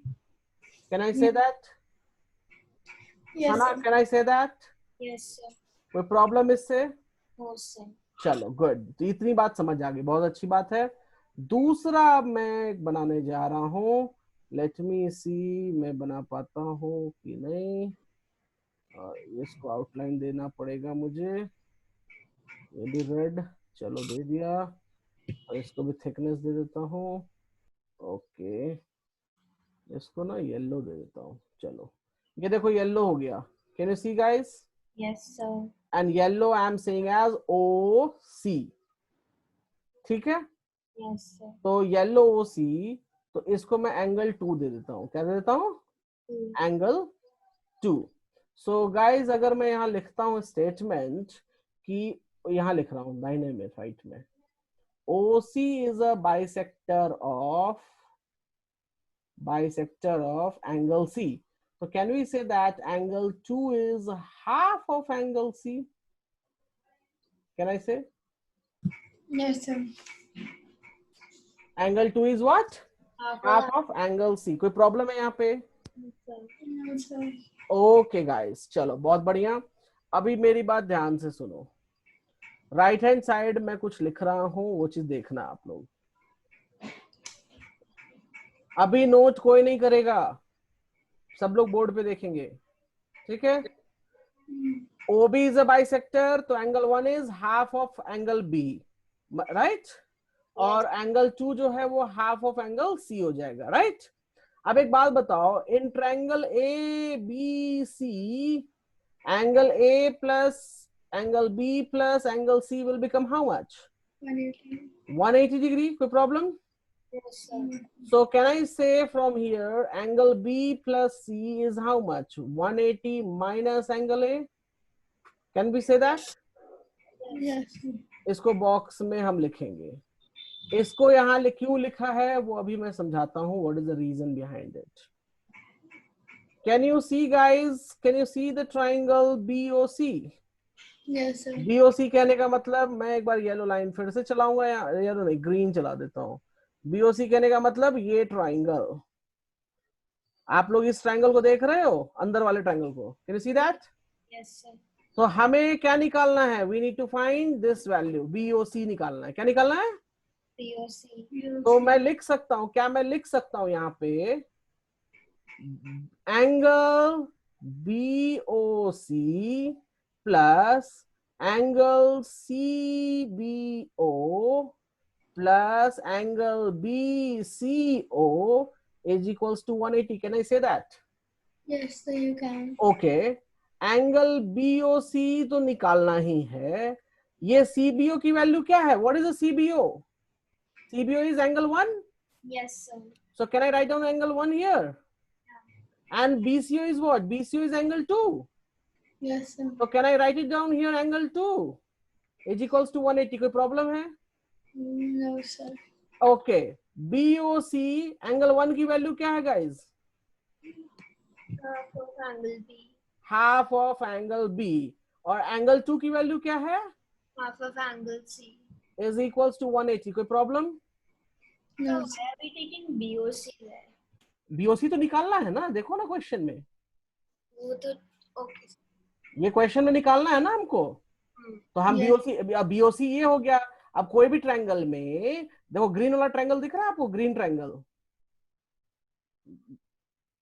Speaker 1: Can I say that?
Speaker 2: Yes,
Speaker 1: Sana,
Speaker 2: sir.
Speaker 1: can I say that?
Speaker 3: Yes, sir.
Speaker 1: कोई problem इससे?
Speaker 3: No, sir.
Speaker 1: चलो good, तो इतनी बात समझ आ गई, बहुत अच्छी बात है। दूसरा मैं बनाने जा रहा हूँ, लेट मी सी मैं बना पाता हूँ कि नहीं। इसको आउटलाइन देना पड़ेगा मुझे, ये भी रेड, चलो दे दिया, और इसको भी थिकनेस दे देता हूँ। ओके, इसको ना येलो दे देता हूँ। चलो ये देखो येलो हो गया। Can you see guys?
Speaker 3: Yes, sir.
Speaker 1: And yellow I am saying as OC, ठीक है?
Speaker 3: Yes, sir.
Speaker 1: तो येलो OC, तो इसको मैं एंगल 2 दे देता हूँ। क्या दे देता हूँ? एंगल 2। सो गाइस अगर मैं यहाँ लिखता हूँ स्टेटमेंट कि, यहाँ लिख रहा हूँ दाहिने में राइट में, OC is a bisector of angle C. So can we say that angle 2 is half of angle C? Can I say?
Speaker 2: Yes, sir.
Speaker 1: Angle 2 is what? Half
Speaker 3: Half
Speaker 1: of angle C. कोई problem है यहाँ पे?
Speaker 2: No, sir.
Speaker 1: Okay guys, चलो बहुत बढ़िया। अभी मेरी बात ध्यान से सुनो। राइट हैंड साइड में कुछ लिख रहा हूं, वो चीज देखना आप लोग। अभी नोट कोई नहीं करेगा, सब लोग बोर्ड पे देखेंगे, ठीक है? OB is a bisector, तो angle 1 is half of angle B, right? और एंगल 2 जो है वो हाफ ऑफ एंगल C हो जाएगा, राइट? अब एक बात बताओ, in triangle A B C, angle A plus angle B plus angle C will become how much?
Speaker 2: 180.
Speaker 1: 180 degree. कोई problem?
Speaker 3: Yes, sir.
Speaker 1: So can I say from here angle B plus C is how much? 180 minus angle A? Can we say that?
Speaker 2: Yes.
Speaker 1: इसको box में हम लिखेंगे. इसको यहाँ क्यों लिखा है वो अभी मैं समझाता हूँ. What is the reason behind it? Can you see guys? Can you see the triangle BOC?
Speaker 2: Yes, sir.
Speaker 1: BOC कहने का मतलब, मैं एक बार येलो लाइन फिर से चलाऊंगा, या येलो नहीं ग्रीन चला देता हूँ. BOC कहने का मतलब ये ट्राइंगल. आप लोग इस ट्रायंगल को देख रहे हो, अंदर वाले ट्रायंगल को. Can you see that?
Speaker 3: Yes, sir.
Speaker 1: तो हमें क्या निकालना है? We need to find this value, BOC निकालना है. क्या निकालना है?
Speaker 3: POC.
Speaker 1: तो मैं लिख सकता हूं, क्या मैं लिख सकता हूं यहाँ पे angle BOC plus angle CBO plus angle BCO is equals to 180. Can I say that?
Speaker 2: Yes, sir, you can.
Speaker 1: Okay. Angle BOC तो निकालना ही है. ये CBO की वैल्यू क्या है? What is the CBO? CBO is angle 1.
Speaker 3: Yes, sir.
Speaker 1: So can I write down angle 1 here? And BCO is what? BCO is angle 2.
Speaker 2: Yes, sir.
Speaker 1: So can I write it down here? Angle 2 is equals to 180. कोई problem है?
Speaker 2: No, sir.
Speaker 1: Okay. BOC angle 1 की value क्या है guys?
Speaker 3: Half of angle B.
Speaker 1: Half of angle B. और angle 2 की value क्या है?
Speaker 3: Half of angle C.
Speaker 1: Is equals to 180. कोई problem?
Speaker 2: No,
Speaker 3: So
Speaker 2: sir.
Speaker 3: why are we taking BOC there?
Speaker 1: BOC तो निकालना है ना, देखो ना क्वेश्चन में.
Speaker 3: वो तो okay.
Speaker 1: ये क्वेश्चन में निकालना है ना हमको. तो हम
Speaker 2: Yes.
Speaker 1: BOC ये हो गया. अब कोई भी ट्रायंगल में देखो, ग्रीन वाला ट्रायंगल दिख रहा है आपको? Green triangle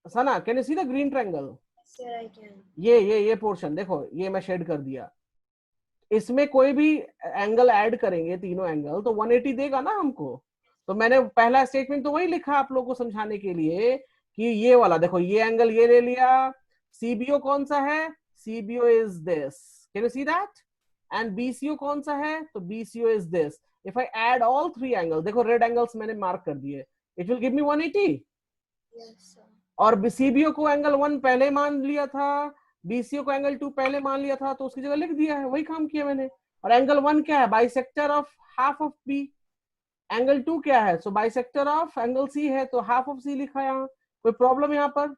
Speaker 1: Sana, can you see the green triangle?
Speaker 3: Sir, I can.
Speaker 1: ये पोर्शन देखो, ये मैं शेड कर दिया. इसमें कोई भी एंगल ऐड करेंगे, तीनों एंगल, तो 180 देगा ना हमको. तो मैंने पहला स्टेटमेंट तो वही लिखा आप लोगों को समझाने के लिए कि ये वाला देखो, ये एंगल ये ले लिया. CBO कौन सा है? CBO is this. Can you see that? And BCO कौन सा है? तो BCO is this. If I add all three angle, देखो रेड एंगल्स मैंने मार्क कर दिए, it will give me 180.
Speaker 3: Yes, sir.
Speaker 1: और CBO को एंगल 1 पहले मान लिया था, BCO को एंगल 2 पहले मान लिया था, तो उसकी जगह लिख दिया है. वही काम किया मैंने. और एंगल 1 क्या है? Bisector of half of B. Angle 2 क्या है? सो बाइसेक्टर ऑफ एंगल C है, तो हाफ ऑफ C लिखा यहाँ. कोई प्रॉब्लम यहाँ पर?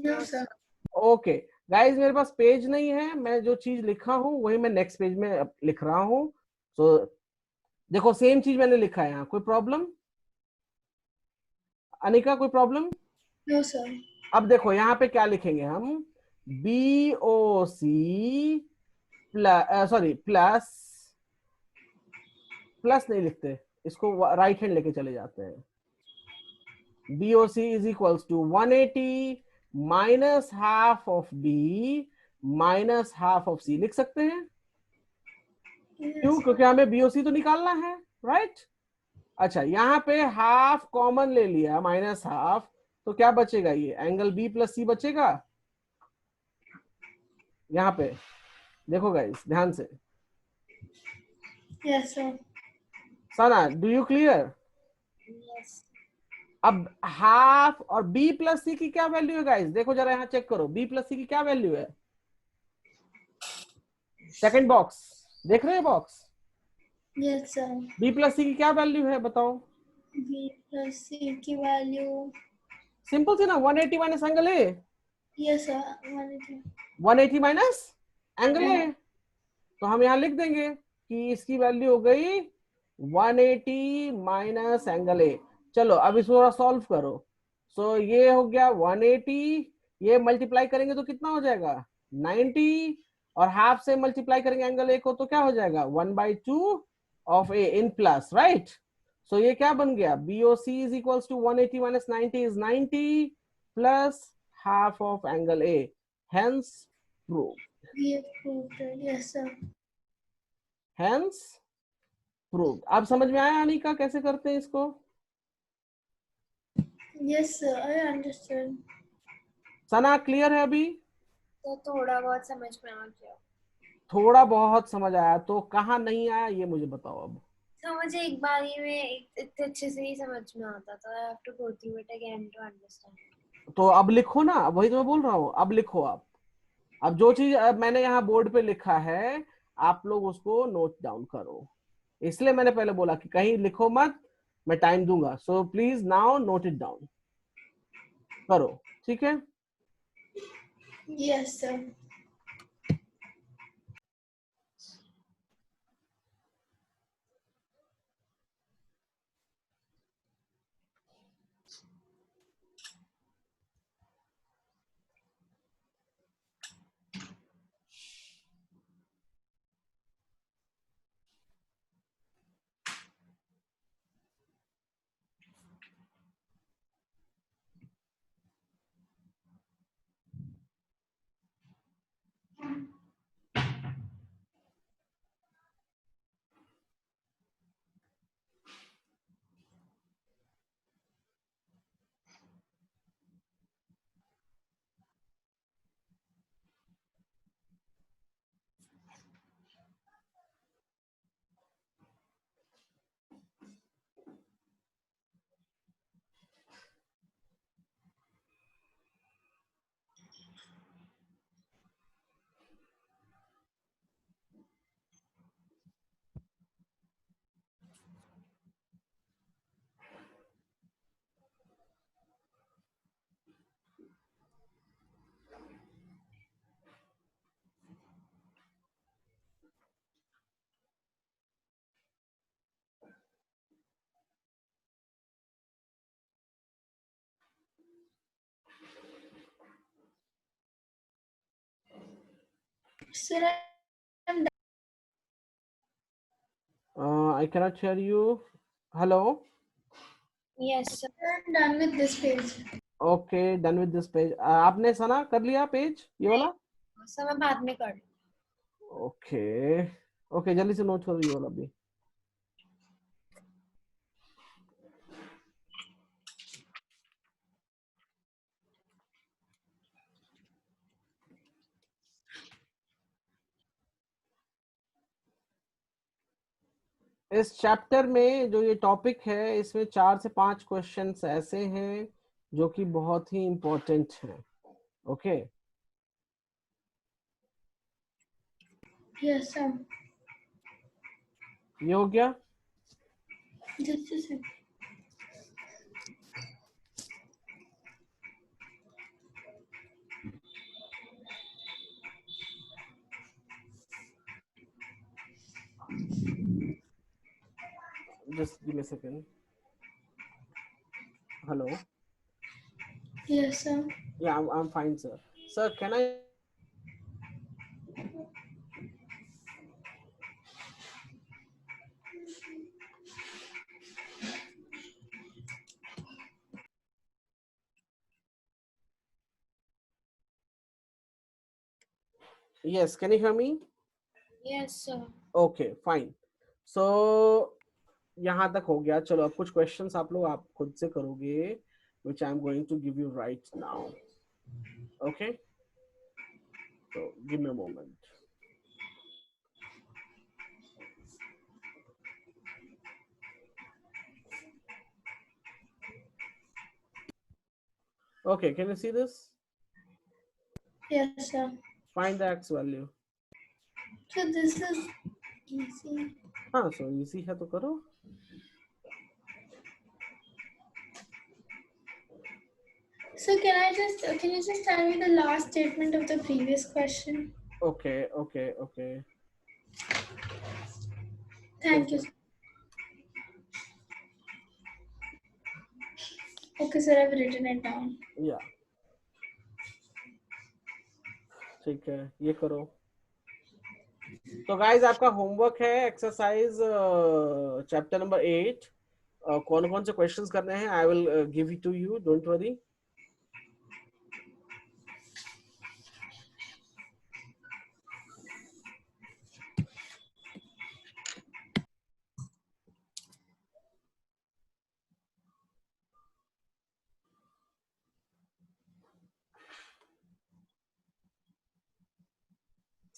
Speaker 2: No, sir.
Speaker 1: ओके गाइस, मेरे पास पेज नहीं है, मैं जो चीज लिखा हूँ वही मैं नेक्स्ट पेज में लिख रहा हूँ. तो देखो सेम चीज मैंने लिखा है यहाँ. कोई प्रॉब्लम? अनिका कोई प्रॉब्लम?
Speaker 2: No, sir.
Speaker 1: अब देखो यहाँ पे क्या लिखेंगे हम? BOC plus, sorry plus, plus नहीं लिखते, इसको राइट हैंड लेके चले जाते हैं. BOC is equals to 180 minus half of B minus half of C. लिख सकते हैं.
Speaker 2: Yes,
Speaker 1: क्यों? क्योंकि हमें BOC तो निकालना है, राइट? अच्छा, यहाँ पे हाफ कॉमन ले लिया, माइनस हाफ, तो क्या बचेगा? ये एंगल B प्लस C बचेगा. यहाँ पे देखो गाइस ध्यान से.
Speaker 2: Yes, sir.
Speaker 1: Sana, do you clear?
Speaker 3: Yes.
Speaker 1: अब हाफ और B प्लस C की क्या वैल्यू है गाइस? देखो जरा यहाँ चेक करो, B प्लस C की क्या वैल्यू है? सेकंड बॉक्स देख रहे हैं box?
Speaker 2: Yes, sir.
Speaker 1: B plus C की क्या वैल्यू है बताओ?
Speaker 2: B plus C की value.
Speaker 1: सिंपल सी ना, 180 minus angle A.
Speaker 2: Yes, sir. 180.
Speaker 1: 180 minus angle A. तो हम यहाँ लिख देंगे कि इसकी वैल्यू हो गई 180 माइनस एंगल A. चलो अब इसको थोड़ा सॉल्व करो. सो ये हो गया 180, ये मल्टीप्लाई करेंगे तो कितना हो जाएगा? 90, और हाफ से मल्टीप्लाई करेंगे एंगल A को तो क्या हो जाएगा? 1/2 of A in plus, right? So ये क्या बन गया? BOC is equals to 180 minus 90 is 90 plus half of angle A. Hence prove.
Speaker 2: We have proved it. Yes, sir.
Speaker 1: Hence prove. अब समझ में आया अनिका कैसे करते हैं इसको?
Speaker 2: Yes, sir. I understood.
Speaker 1: Sana clear है अभी?
Speaker 3: तो थोड़ा बहुत समझ में आ गया।
Speaker 1: थोड़ा बहुत समझ आया तो कहाँ नहीं आया ये मुझे बताओ अब।
Speaker 3: तो मुझे एक बार ही में इतने अच्छे से ही समझ में आता था। I have to go through it again to understand.
Speaker 1: तो अब लिखो ना, वही तो मैं बोल रहा हूँ, अब लिखो आप। अब जो चीज मैंने यहाँ बोर्ड पे लिखा है आप लोग उसको नोट डाउन करो। इसलिए मैंने पहले बोला कि कहीं लिखो मत, मैं टाइम दूंगा। So please now note it down करो, ठीक है?
Speaker 2: Yes, sir. Sir, I'm done.
Speaker 1: I cannot hear you. Hello?
Speaker 3: Yes sir.
Speaker 2: I'm done with this page.
Speaker 1: Okay, done with this page. आपने सना कर लिया पेज ये वाला?
Speaker 3: सर मैं बाद में कर।
Speaker 1: ओके ओके, जल्दी से नोट करो ये वाला भी। इस चैप्टर में जो ये टॉपिक है इसमें 4 से 5 क्वेश्चंस ऐसे हैं जो कि बहुत ही इंपॉर्टेंट हैं। Okay
Speaker 2: Yes, sir.
Speaker 1: ये हो गया।
Speaker 2: Just a second.
Speaker 1: Just give me a second. Hello?
Speaker 2: Yes, sir.
Speaker 1: Yeah I am fine sir. Sir can I yes, can you hear me?
Speaker 3: Yes sir.
Speaker 1: Okay fine. So यहाँ तक हो गया। चलो अब कुछ क्वेश्चंस आप लोग आप खुद से करोगे which I am going to give you right now. Okay, so give me a moment. Okay, can you see this?
Speaker 2: Yes, sir.
Speaker 1: Find the x value.
Speaker 2: So this is easy.
Speaker 1: हाँ, so easy है तो करो।
Speaker 2: So can you just tell me the last statement of the previous question?
Speaker 1: Okay, okay, okay.
Speaker 2: Thank you.
Speaker 1: Yes,
Speaker 2: Sir. Okay, sir, I've written it down.
Speaker 1: yeah, ठीक है, ये करो। तो guys आपका होमवर्क है एक्सरसाइज चैप्टर नंबर 8। कौन कौन से क्वेश्चंस करने हैं I will give it to you, don't worry.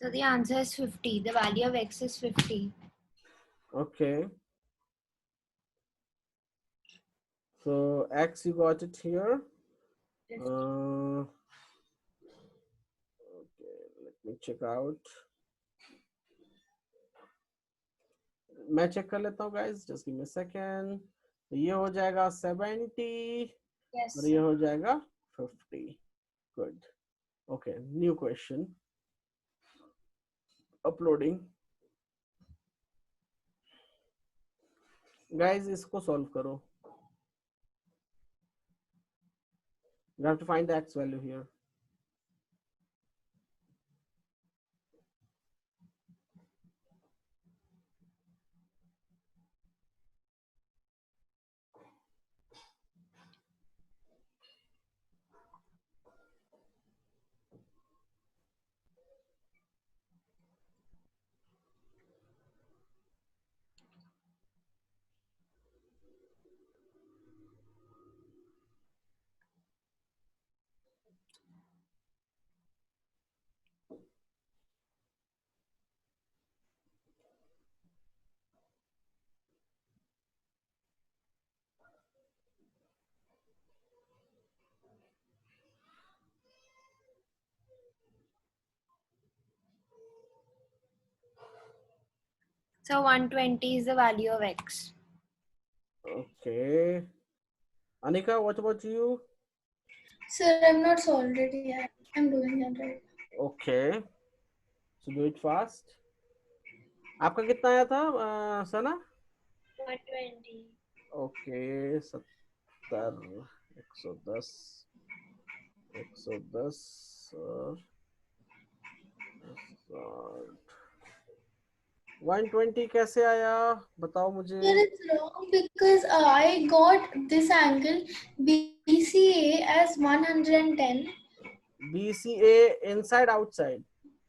Speaker 3: So the answer is 50. The value of x is 50.
Speaker 1: Okay. So x, you got it here. Okay, let me check out. मैं check कर लेता हूँ guys. Just give me a second. तो ये हो जाएगा 70
Speaker 3: Yes.
Speaker 1: और ये हो जाएगा 50. Good. Okay, new question. Uploading. Guys, इसको solve करो. You have to find the x value here.
Speaker 3: So 120 is the value of x.
Speaker 1: Okay. Anika, what about you?
Speaker 2: Sir, I'm not solved it yet. I'm doing it right.
Speaker 1: Okay. So do it fast. आपका कितना आया था सना?
Speaker 3: 120.
Speaker 1: Okay, 70, 110, 110 और 120 कैसे आया बताओ मुझे.
Speaker 2: Sir, it's wrong because I got this angle BCA as 110.
Speaker 1: BCA inside outside.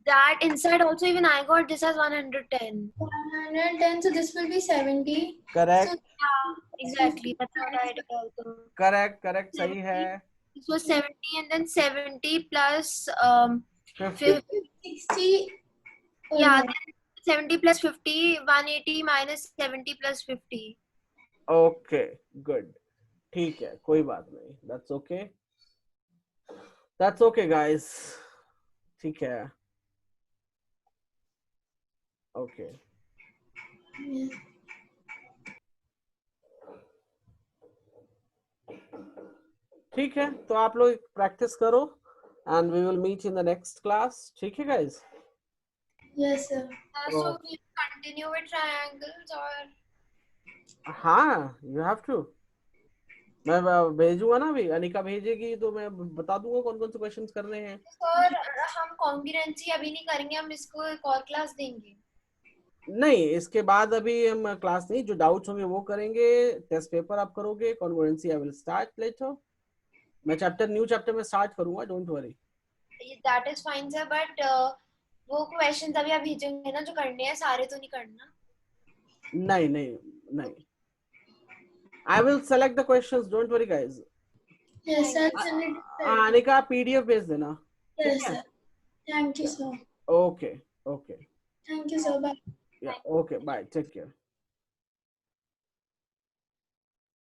Speaker 3: That inside also even I got this as 110.
Speaker 2: 110, so this will be 70.
Speaker 1: Correct.
Speaker 2: So,
Speaker 3: Yeah, exactly. That's what I did also.
Speaker 1: Correct. सही है.
Speaker 3: This was 70 and then 70 plus
Speaker 1: 50.
Speaker 2: 60.
Speaker 3: yeah, then 70 plus 50, 180 minus 70 plus 50.
Speaker 1: Okay, good. ठीक है, कोई बात नहीं. That's okay. That's okay, guys. ठीक है. Okay.
Speaker 2: Yeah.
Speaker 1: ठीक है, तो आप लोग प्रैक्टिस करो and we will meet in the next class. ठीक है, guys?
Speaker 2: Yes, sir.
Speaker 3: So we continue with triangles or?
Speaker 1: हाँ, you have to. मैं भेजूंगा ना अभी, अनिका भेजेगी तो मैं बता दूंगा कौन कौन से क्वेश्चंस करने हैं.
Speaker 3: सर हम कॉन्ग्रुएंसी अभी नहीं करेंगे, हम इसको एक और क्लास देंगे.
Speaker 1: नहीं, इसके बाद अभी हम क्लास नहीं, जो डाउट्स होंगे वो करेंगे. टेस्ट पेपर आप करोगे. Congruency I will start later. मैं न्यू चैप्टर में स्टार्ट करूंगा, don't worry.
Speaker 3: That is fine sir, but वो क्वेश्चंस अभी आप भेजेंगे ना जो करने हैं, सारे तो नहीं करना.
Speaker 1: नहीं. I will select the questions. Don't worry, guys.
Speaker 2: Yes, sir. Send it.
Speaker 1: Anika PDF भेज देना.
Speaker 2: Yes, sir. Thank you, sir.
Speaker 1: Okay.
Speaker 2: Thank you, sir. Bye.
Speaker 1: Yeah. Okay. Bye. Take care.